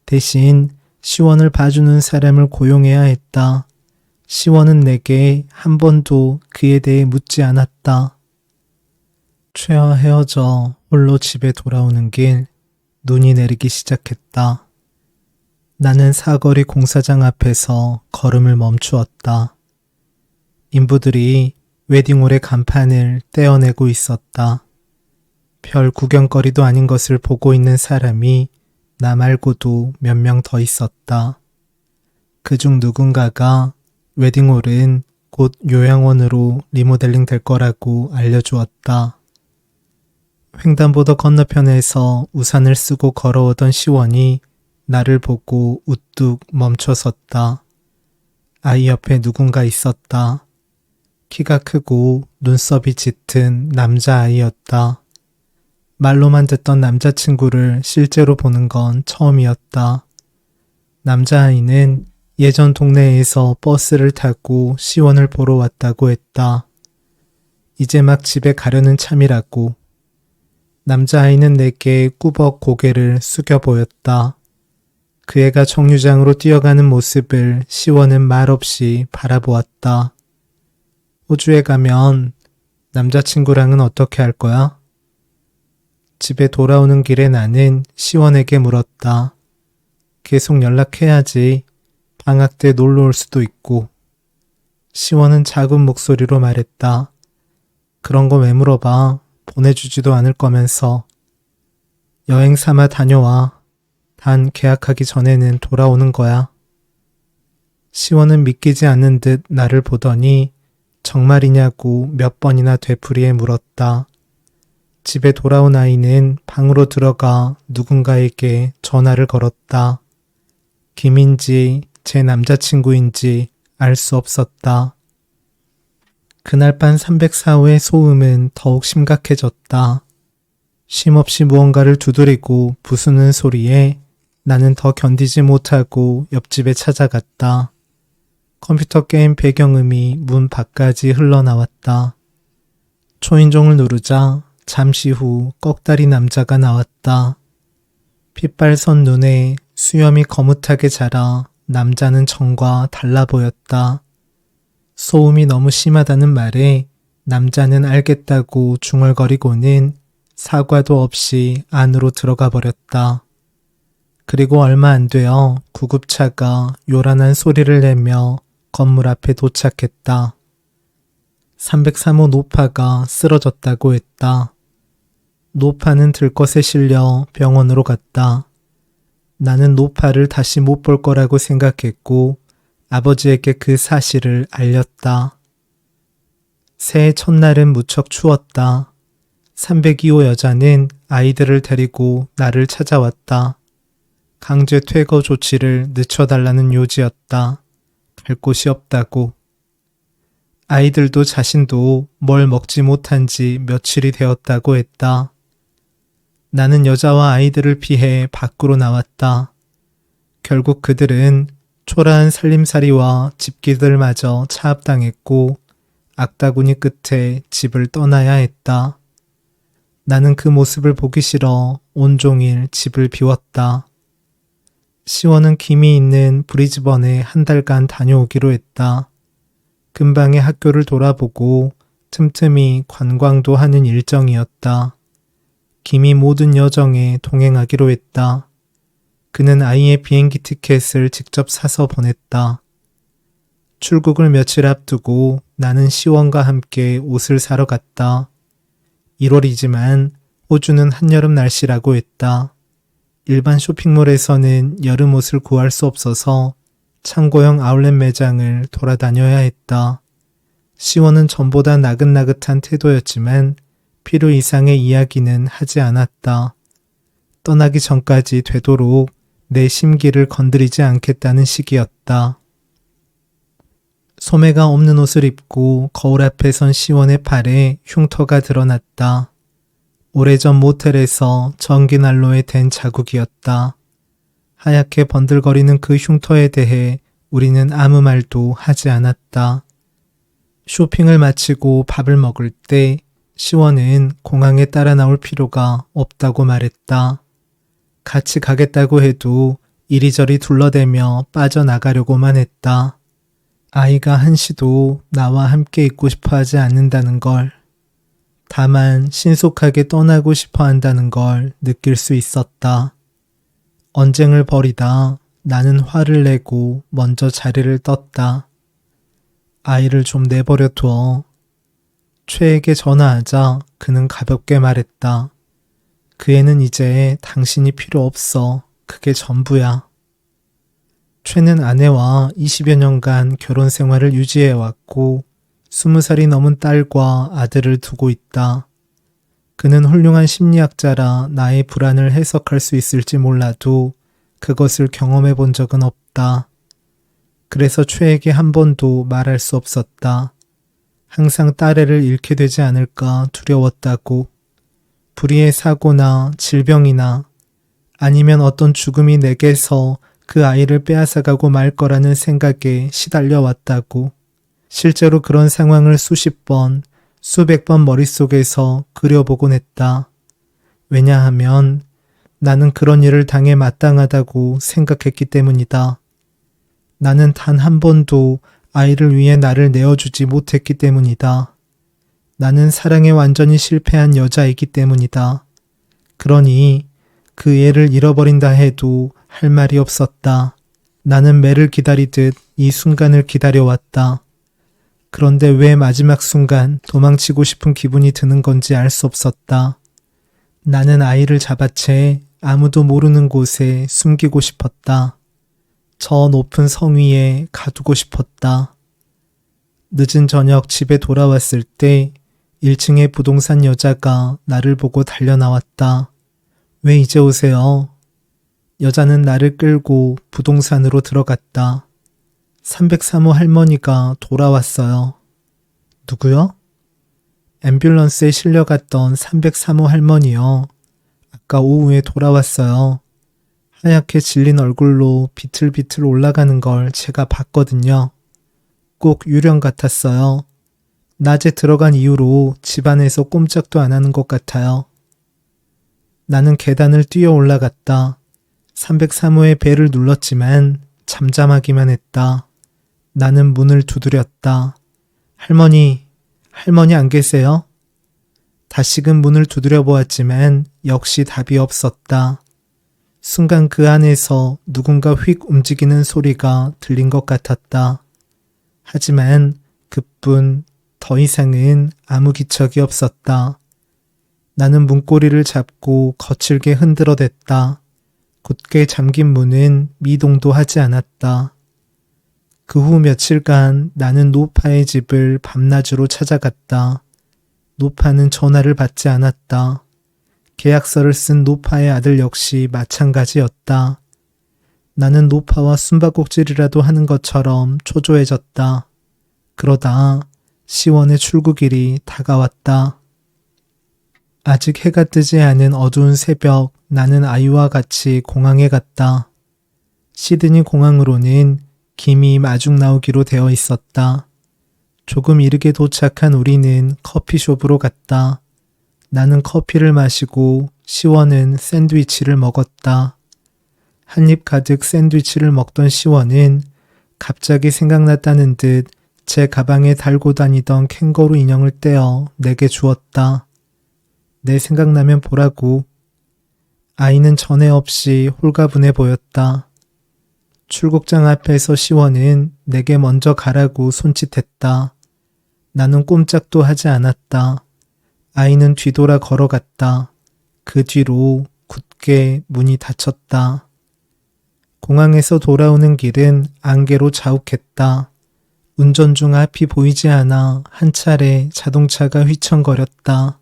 대신 시원을 봐주는 사람을 고용해야 했다. 시원은 내게 한 번도 그에 대해 묻지 않았다. 최와 헤어져 홀로 집에 돌아오는 길, 눈이 내리기 시작했다. 나는 사거리 공사장 앞에서 걸음을 멈추었다. 인부들이 웨딩홀의 간판을 떼어내고 있었다. 별 구경거리도 아닌 것을 보고 있는 사람이 나 말고도 몇 명 더 있었다. 그중 누군가가 웨딩홀은 곧 요양원으로 리모델링 될 거라고 알려주었다. 횡단보도 건너편에서 우산을 쓰고 걸어오던 시원이 나를 보고 우뚝 멈춰섰다. 아이 옆에 누군가 있었다. 키가 크고 눈썹이 짙은 남자아이였다. 말로만 듣던 남자친구를 실제로 보는 건 처음이었다. 남자아이는 예전 동네에서 버스를 타고 시원을 보러 왔다고 했다. 이제 막 집에 가려는 참이라고. 남자아이는 내게 꾸벅 고개를 숙여 보였다. 그 애가 정류장으로 뛰어가는 모습을 시원은 말없이 바라보았다. 호주에 가면 남자친구랑은 어떻게 할 거야? 집에 돌아오는 길에 나는 시원에게 물었다. 계속 연락해야지. 방학 때 놀러 올 수도 있고. 시원은 작은 목소리로 말했다. 그런 거 왜 물어봐. 보내주지도 않을 거면서. 여행 삼아 다녀와. 단 계약하기 전에는 돌아오는 거야. 시원은 믿기지 않는 듯 나를 보더니 정말이냐고 몇 번이나 되풀이해 물었다. 집에 돌아온 아이는 방으로 들어가 누군가에게 전화를 걸었다. 김인지 제 남자친구인지 알 수 없었다. 그날 밤 304호의 소음은 더욱 심각해졌다. 쉼없이 무언가를 두드리고 부수는 소리에 나는 더 견디지 못하고 옆집에 찾아갔다. 컴퓨터 게임 배경음이 문 밖까지 흘러나왔다. 초인종을 누르자 잠시 후 꺽다리 남자가 나왔다. 핏발선 눈에 수염이 거뭇하게 자라 남자는 전과 달라 보였다. 소음이 너무 심하다는 말에 남자는 알겠다고 중얼거리고는 사과도 없이 안으로 들어가 버렸다. 그리고 얼마 안 되어 구급차가 요란한 소리를 내며 건물 앞에 도착했다. 303호 노파가 쓰러졌다고 했다. 노파는 들것에 실려 병원으로 갔다. 나는 노파를 다시 못 볼 거라고 생각했고 아버지에게 그 사실을 알렸다. 새해 첫날은 무척 추웠다. 302호 여자는 아이들을 데리고 나를 찾아왔다. 강제 퇴거 조치를 늦춰달라는 요지였다. 갈 곳이 없다고. 아이들도 자신도 뭘 먹지 못한 지 며칠이 되었다고 했다. 나는 여자와 아이들을 피해 밖으로 나왔다. 결국 그들은 초라한 살림살이와 집기들마저 차압당했고 악다구니 끝에 집을 떠나야 했다. 나는 그 모습을 보기 싫어 온종일 집을 비웠다. 시원은 김이 있는 브리즈번에 한 달간 다녀오기로 했다. 근방의 학교를 돌아보고 틈틈이 관광도 하는 일정이었다. 김이 모든 여정에 동행하기로 했다. 그는 아이의 비행기 티켓을 직접 사서 보냈다. 출국을 며칠 앞두고 나는 시원과 함께 옷을 사러 갔다. 1월이지만 호주는 한여름 날씨라고 했다. 일반 쇼핑몰에서는 여름 옷을 구할 수 없어서 창고형 아울렛 매장을 돌아다녀야 했다. 시원은 전보다 나긋나긋한 태도였지만 필요 이상의 이야기는 하지 않았다. 떠나기 전까지 되도록 내 심기를 건드리지 않겠다는 식이었다. 소매가 없는 옷을 입고 거울 앞에 선 시원의 팔에 흉터가 드러났다. 오래전 모텔에서 전기난로에 댄 자국이었다. 하얗게 번들거리는 그 흉터에 대해 우리는 아무 말도 하지 않았다. 쇼핑을 마치고 밥을 먹을 때 시원은 공항에 따라 나올 필요가 없다고 말했다. 같이 가겠다고 해도 이리저리 둘러대며 빠져나가려고만 했다. 아이가 한시도 나와 함께 있고 싶어 하지 않는다는 걸, 다만 신속하게 떠나고 싶어 한다는 걸 느낄 수 있었다. 언쟁을 벌이다 나는 화를 내고 먼저 자리를 떴다. 아이를 좀 내버려 둬. 최에게 전화하자 그는 가볍게 말했다. 그 애는 이제 당신이 필요 없어. 그게 전부야. 최는 아내와 20여 년간 결혼 생활을 유지해왔고 20살이 넘은 딸과 아들을 두고 있다. 그는 훌륭한 심리학자라 나의 불안을 해석할 수 있을지 몰라도 그것을 경험해 본 적은 없다. 그래서 최에게 한 번도 말할 수 없었다. 항상 딸애를 잃게 되지 않을까 두려웠다고. 불의의 사고나 질병이나 아니면 어떤 죽음이 내게서 그 아이를 빼앗아가고 말 거라는 생각에 시달려 왔다고. 실제로 그런 상황을 수십 번, 수백 번 머릿속에서 그려보곤 했다. 왜냐하면 나는 그런 일을 당해 마땅하다고 생각했기 때문이다. 나는 단 한 번도 아이를 위해 나를 내어주지 못했기 때문이다. 나는 사랑에 완전히 실패한 여자이기 때문이다. 그러니 그 애를 잃어버린다 해도 할 말이 없었다. 나는 매를 기다리듯 이 순간을 기다려왔다. 그런데 왜 마지막 순간 도망치고 싶은 기분이 드는 건지 알 수 없었다. 나는 아이를 잡아채 아무도 모르는 곳에 숨기고 싶었다. 저 높은 성 위에 가두고 싶었다. 늦은 저녁 집에 돌아왔을 때 1층의 부동산 여자가 나를 보고 달려나왔다. 왜 이제 오세요? 여자는 나를 끌고 부동산으로 들어갔다. 303호 할머니가 돌아왔어요. 누구요? 앰뷸런스에 실려갔던 303호 할머니요. 아까 오후에 돌아왔어요. 하얗게 질린 얼굴로 비틀비틀 올라가는 걸 제가 봤거든요. 꼭 유령 같았어요. 낮에 들어간 이후로 집안에서 꼼짝도 안 하는 것 같아요. 나는 계단을 뛰어 올라갔다. 303호의 벨을 눌렀지만 잠잠하기만 했다. 나는 문을 두드렸다. 할머니 안 계세요? 다시금 문을 두드려 보았지만 역시 답이 없었다. 순간 그 안에서 누군가 휙 움직이는 소리가 들린 것 같았다. 하지만 그뿐, 더 이상은 아무 기척이 없었다. 나는 문고리를 잡고 거칠게 흔들어댔다. 굳게 잠긴 문은 미동도 하지 않았다. 그 후 며칠간 나는 노파의 집을 밤낮으로 찾아갔다. 노파는 전화를 받지 않았다. 계약서를 쓴 노파의 아들 역시 마찬가지였다. 나는 노파와 숨바꼭질이라도 하는 것처럼 초조해졌다. 그러다 시원의 출국일이 다가왔다. 아직 해가 뜨지 않은 어두운 새벽, 나는 아이와 같이 공항에 갔다. 시드니 공항으로는 김이 마중 나오기로 되어 있었다. 조금 이르게 도착한 우리는 커피숍으로 갔다. 나는 커피를 마시고 시원은 샌드위치를 먹었다. 한입 가득 샌드위치를 먹던 시원은 갑자기 생각났다는 듯 제 가방에 달고 다니던 캥거루 인형을 떼어 내게 주었다. 내 생각나면 보라고. 아이는 전에 없이 홀가분해 보였다. 출국장 앞에서 시원은 내게 먼저 가라고 손짓했다. 나는 꼼짝도 하지 않았다. 아이는 뒤돌아 걸어갔다. 그 뒤로 굳게 문이 닫혔다. 공항에서 돌아오는 길은 안개로 자욱했다. 운전 중 앞이 보이지 않아 한 차례 자동차가 휘청거렸다.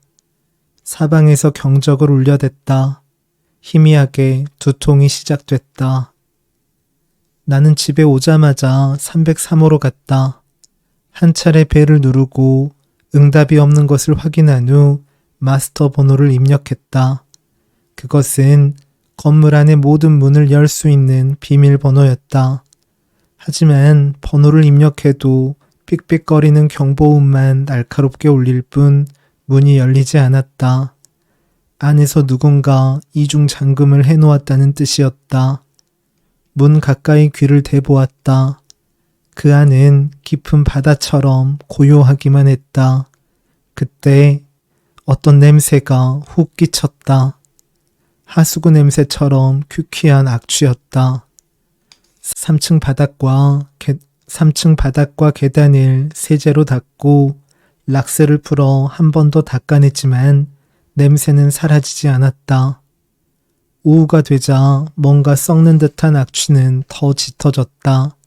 사방에서 경적을 울려댔다. 희미하게 두통이 시작됐다. 나는 집에 오자마자 303호로 갔다. 한 차례 벨을 누르고 응답이 없는 것을 확인한 후 마스터 번호를 입력했다. 그것은 건물 안의 모든 문을 열 수 있는 비밀번호였다. 하지만 번호를 입력해도 삑삑거리는 경보음만 날카롭게 울릴 뿐 문이 열리지 않았다. 안에서 누군가 이중 잠금을 해놓았다는 뜻이었다. 문 가까이 귀를 대보았다. 그 안은 깊은 바다처럼 고요하기만 했다. 그때 어떤 냄새가 훅 끼쳤다. 하수구 냄새처럼 퀴퀴한 악취였다. 3층 바닥과 계단을 세제로 닦고 락스를 풀어 한 번 더 닦아냈지만 냄새는 사라지지 않았다. 오후가 되자 뭔가 썩는 듯한 악취는 더 짙어졌다.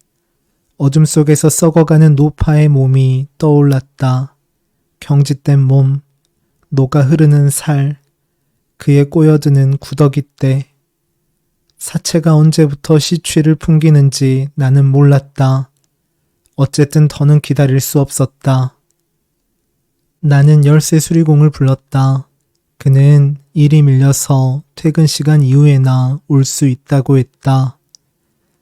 어둠 속에서 썩어가는 노파의 몸이 떠올랐다. 경직된 몸, 녹아 흐르는 살, 그의 꼬여드는 구더기대. 사체가 언제부터 시취를 풍기는지 나는 몰랐다. 어쨌든 더는 기다릴 수 없었다. 나는 열쇠 수리공을 불렀다. 그는 일이 밀려서 퇴근 시간 이후에나 올 수 있다고 했다.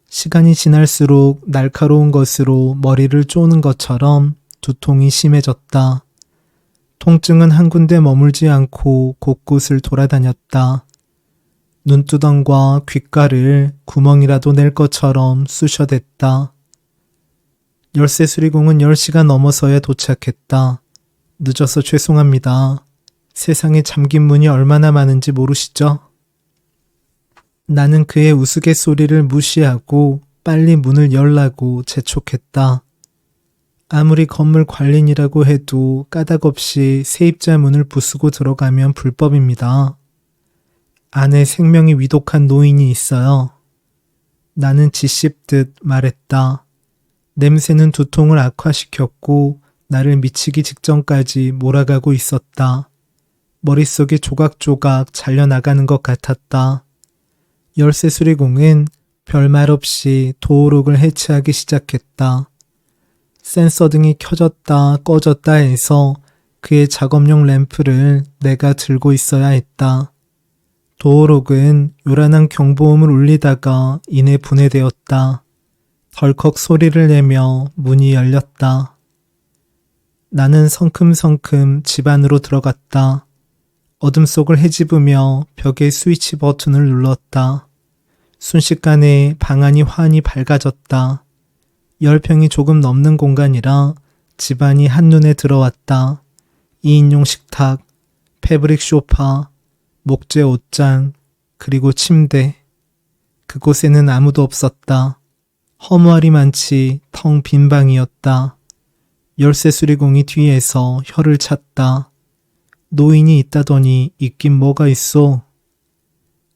시간이 지날수록 날카로운 것으로 머리를 쪼는 것처럼 두통이 심해졌다. 통증은 한 군데 머물지 않고 곳곳을 돌아다녔다. 눈두덩과 귓가를 구멍이라도 낼 것처럼 쑤셔댔다. 열쇠 수리공은 10시가 넘어서야 도착했다. 늦어서 죄송합니다. 세상에 잠긴 문이 얼마나 많은지 모르시죠? 나는 그의 우스갯소리를 무시하고 빨리 문을 열라고 재촉했다. 아무리 건물 관리인이라고 해도 까닭없이 세입자 문을 부수고 들어가면 불법입니다. 안에 생명이 위독한 노인이 있어요. 나는 지씹듯 말했다. 냄새는 두통을 악화시켰고 나를 미치기 직전까지 몰아가고 있었다. 머릿속이 조각조각 잘려나가는 것 같았다. 열쇠 수리공은 별말 없이 도어록을 해체하기 시작했다. 센서 등이 켜졌다 꺼졌다 해서 그의 작업용 램프를 내가 들고 있어야 했다. 도어록은 요란한 경보음을 울리다가 이내 분해되었다. 덜컥 소리를 내며 문이 열렸다. 나는 성큼성큼 집 안으로 들어갔다. 어둠 속을 헤집으며 벽의 스위치 버튼을 눌렀다. 순식간에 방 안이 환히 밝아졌다. 10평이 조금 넘는 공간이라 집안이 한눈에 들어왔다. 2인용 식탁, 패브릭 소파, 목재 옷장, 그리고 침대. 그곳에는 아무도 없었다. 허무하리만치 텅 빈 방이었다. 열쇠 수리공이 뒤에서 혀를 찼다. 노인이 있다더니 있긴 뭐가 있어.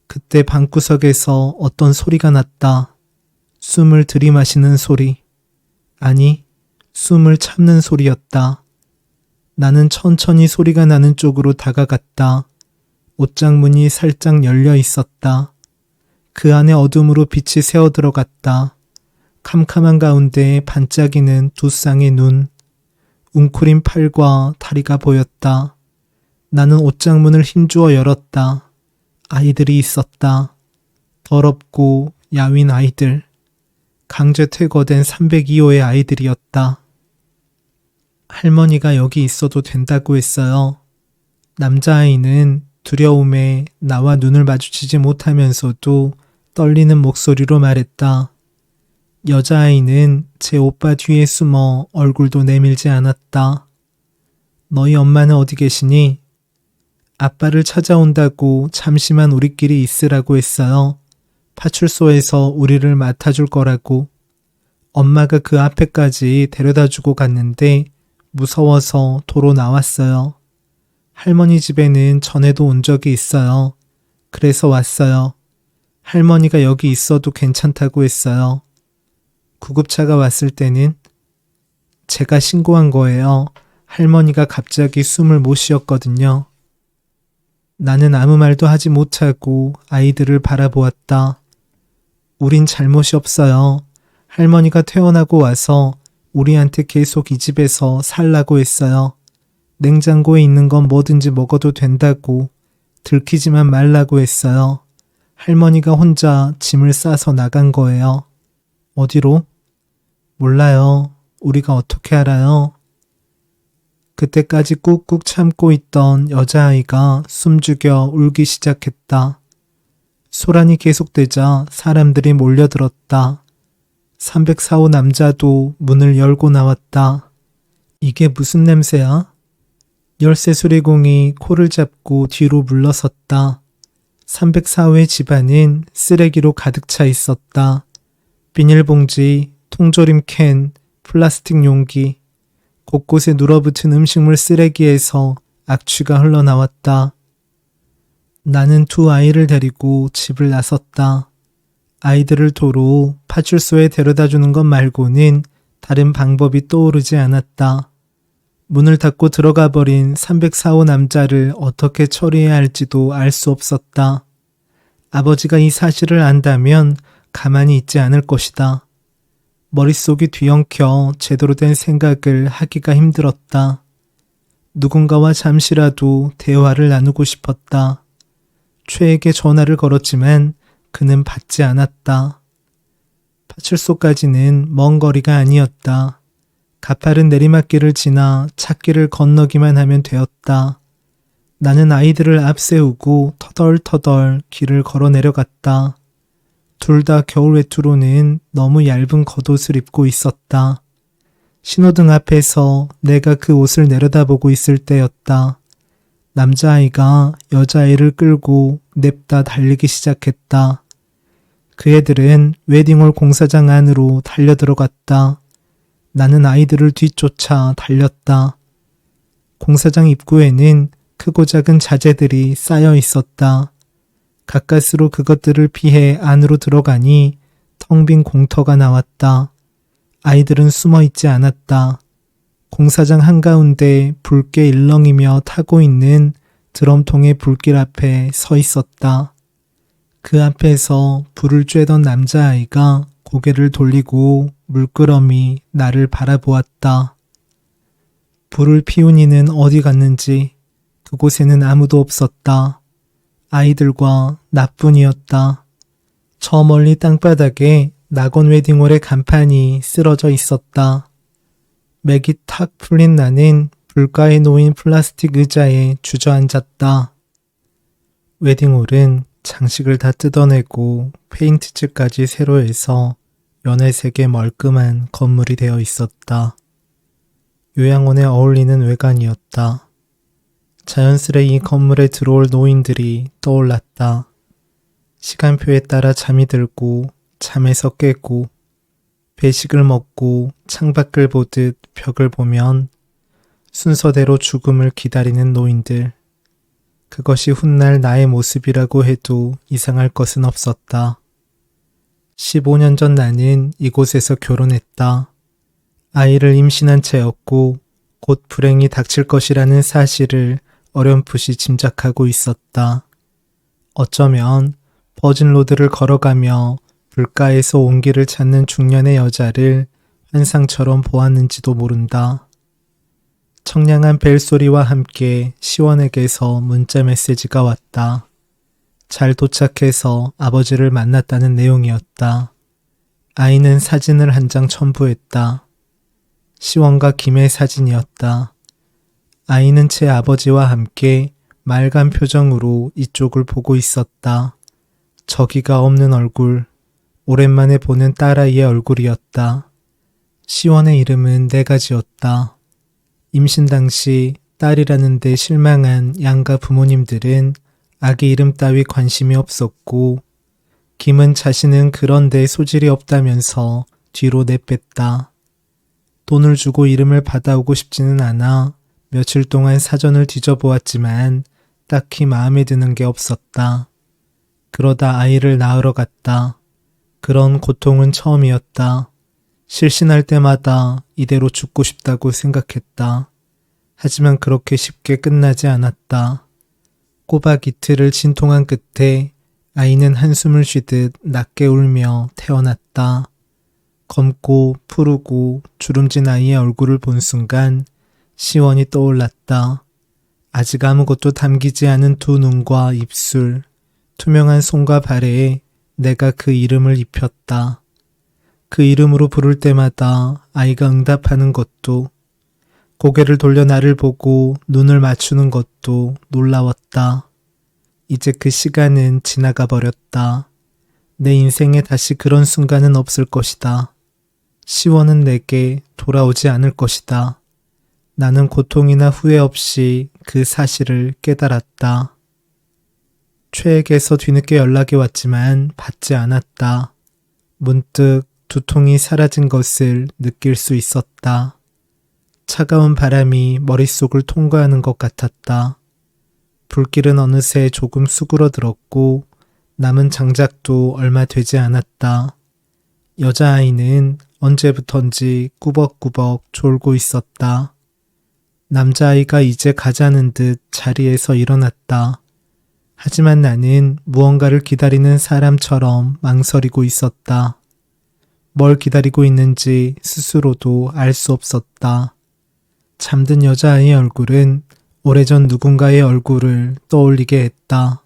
그때 방구석에서 어떤 소리가 났다. 숨을 들이마시는 소리. 아니, 숨을 참는 소리였다. 나는 천천히 소리가 나는 쪽으로 다가갔다. 옷장 문이 살짝 열려 있었다. 그 안에 어둠으로 빛이 새어 들어갔다. 캄캄한 가운데 반짝이는 두 쌍의 눈. 웅크린 팔과 다리가 보였다. 나는 옷장 문을 힘주어 열었다. 아이들이 있었다. 더럽고 야윈 아이들. 강제 퇴거된 302호의 아이들이었다. 할머니가 여기 있어도 된다고 했어요. 남자아이는 두려움에 나와 눈을 마주치지 못하면서도 떨리는 목소리로 말했다. 여자아이는 제 오빠 뒤에 숨어 얼굴도 내밀지 않았다. 너희 엄마는 어디 계시니? 아빠를 찾아온다고 잠시만 우리끼리 있으라고 했어요. 파출소에서 우리를 맡아줄 거라고. 엄마가 그 앞에까지 데려다주고 갔는데 무서워서 도로 나왔어요. 할머니 집에는 전에도 온 적이 있어요. 그래서 왔어요. 할머니가 여기 있어도 괜찮다고 했어요. 구급차가 왔을 때는 제가 신고한 거예요. 할머니가 갑자기 숨을 못 쉬었거든요. 나는 아무 말도 하지 못하고 아이들을 바라보았다. 우린 잘못이 없어요. 할머니가 퇴원하고 와서 우리한테 계속 이 집에서 살라고 했어요. 냉장고에 있는 건 뭐든지 먹어도 된다고, 들키지만 말라고 했어요. 할머니가 혼자 짐을 싸서 나간 거예요. 어디로? 몰라요. 우리가 어떻게 알아요? 그때까지 꾹꾹 참고 있던 여자아이가 숨죽여 울기 시작했다. 소란이 계속되자 사람들이 몰려들었다. 304호 남자도 문을 열고 나왔다. 이게 무슨 냄새야? 열쇠 수리공이 코를 잡고 뒤로 물러섰다. 304호의 집안은 쓰레기로 가득 차 있었다. 비닐봉지, 통조림 캔, 플라스틱 용기, 곳곳에 눌어붙은 음식물 쓰레기에서 악취가 흘러나왔다. 나는 두 아이를 데리고 집을 나섰다. 아이들을 도로 파출소에 데려다 주는 것 말고는 다른 방법이 떠오르지 않았다. 문을 닫고 들어가 버린 304호 남자를 어떻게 처리해야 할지도 알 수 없었다. 아버지가 이 사실을 안다면 가만히 있지 않을 것이다. 머릿속이 뒤엉켜 제대로 된 생각을 하기가 힘들었다. 누군가와 잠시라도 대화를 나누고 싶었다. 최에게 전화를 걸었지만 그는 받지 않았다. 파출소까지는 먼 거리가 아니었다. 가파른 내리막길을 지나 찻길을 건너기만 하면 되었다. 나는 아이들을 앞세우고 터덜터덜 길을 걸어 내려갔다. 둘 다 겨울 외투로는 너무 얇은 겉옷을 입고 있었다. 신호등 앞에서 내가 그 옷을 내려다보고 있을 때였다. 남자아이가 여자아이를 끌고 냅다 달리기 시작했다. 그 애들은 웨딩홀 공사장 안으로 달려들어갔다. 나는 아이들을 뒤쫓아 달렸다. 공사장 입구에는 크고 작은 자재들이 쌓여 있었다. 가까스로 그것들을 피해 안으로 들어가니 텅 빈 공터가 나왔다. 아이들은 숨어 있지 않았다. 공사장 한가운데 붉게 일렁이며 타고 있는 드럼통의 불길 앞에 서 있었다. 그 앞에서 불을 쬐던 남자아이가 고개를 돌리고 물끄러미 나를 바라보았다. 불을 피운 이는 어디 갔는지 그곳에는 아무도 없었다. 아이들과 나뿐이었다. 저 멀리 땅바닥에 낙원 웨딩홀의 간판이 쓰러져 있었다. 맥이 탁 풀린 나는 불가에 놓인 플라스틱 의자에 주저앉았다. 웨딩홀은 장식을 다 뜯어내고 페인트칠까지 새로 해서 연회색의 멀끔한 건물이 되어 있었다. 요양원에 어울리는 외관이었다. 자연스레 이 건물에 들어올 노인들이 떠올랐다. 시간표에 따라 잠이 들고 잠에서 깨고 배식을 먹고 창밖을 보듯 벽을 보면 순서대로 죽음을 기다리는 노인들. 그것이 훗날 나의 모습이라고 해도 이상할 것은 없었다. 15년 전 나는 이곳에서 결혼했다. 아이를 임신한 채였고 곧 불행이 닥칠 것이라는 사실을 어렴풋이 짐작하고 있었다. 어쩌면 버진로드를 걸어가며 불가에서 온기를 찾는 중년의 여자를 환상처럼 보았는지도 모른다. 청량한 벨소리와 함께 시원에게서 문자 메시지가 왔다. 잘 도착해서 아버지를 만났다는 내용이었다. 아이는 사진을 한 장 첨부했다. 시원과 김의 사진이었다. 아이는 제 아버지와 함께 맑은 표정으로 이쪽을 보고 있었다. 저기가 없는 얼굴, 오랜만에 보는 딸아이의 얼굴이었다. 시원의 이름은 내가 지었다. 임신 당시 딸이라는 데 실망한 양가 부모님들은 아기 이름 따위 관심이 없었고 김은 자신은 그런 데 소질이 없다면서 뒤로 내뺐다. 돈을 주고 이름을 받아오고 싶지는 않아 며칠 동안 사전을 뒤져보았지만 딱히 마음에 드는 게 없었다. 그러다 아이를 낳으러 갔다. 그런 고통은 처음이었다. 실신할 때마다 이대로 죽고 싶다고 생각했다. 하지만 그렇게 쉽게 끝나지 않았다. 꼬박 이틀을 진통한 끝에 아이는 한숨을 쉬듯 낮게 울며 태어났다. 검고 푸르고 주름진 아이의 얼굴을 본 순간 시원이 떠올랐다. 아직 아무것도 담기지 않은 두 눈과 입술, 투명한 손과 발에 내가 그 이름을 입혔다. 그 이름으로 부를 때마다 아이가 응답하는 것도, 고개를 돌려 나를 보고 눈을 맞추는 것도 놀라웠다. 이제 그 시간은 지나가 버렸다. 내 인생에 다시 그런 순간은 없을 것이다. 시원은 내게 돌아오지 않을 것이다. 나는 고통이나 후회 없이 그 사실을 깨달았다. 최에게서 뒤늦게 연락이 왔지만 받지 않았다. 문득 두통이 사라진 것을 느낄 수 있었다. 차가운 바람이 머릿속을 통과하는 것 같았다. 불길은 어느새 조금 수그러들었고 남은 장작도 얼마 되지 않았다. 여자아이는 언제부턴지 꾸벅꾸벅 졸고 있었다. 남자아이가 이제 가자는 듯 자리에서 일어났다. 하지만 나는 무언가를 기다리는 사람처럼 망설이고 있었다. 뭘 기다리고 있는지 스스로도 알 수 없었다. 잠든 여자아이의 얼굴은 오래전 누군가의 얼굴을 떠올리게 했다.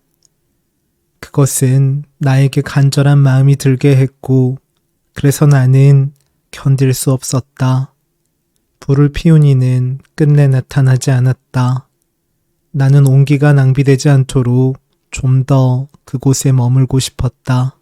그것은 나에게 간절한 마음이 들게 했고, 그래서 나는 견딜 수 없었다. 불을 피운 이는 끝내 나타나지 않았다. 나는 온기가 낭비되지 않도록 좀 더 그곳에 머물고 싶었다.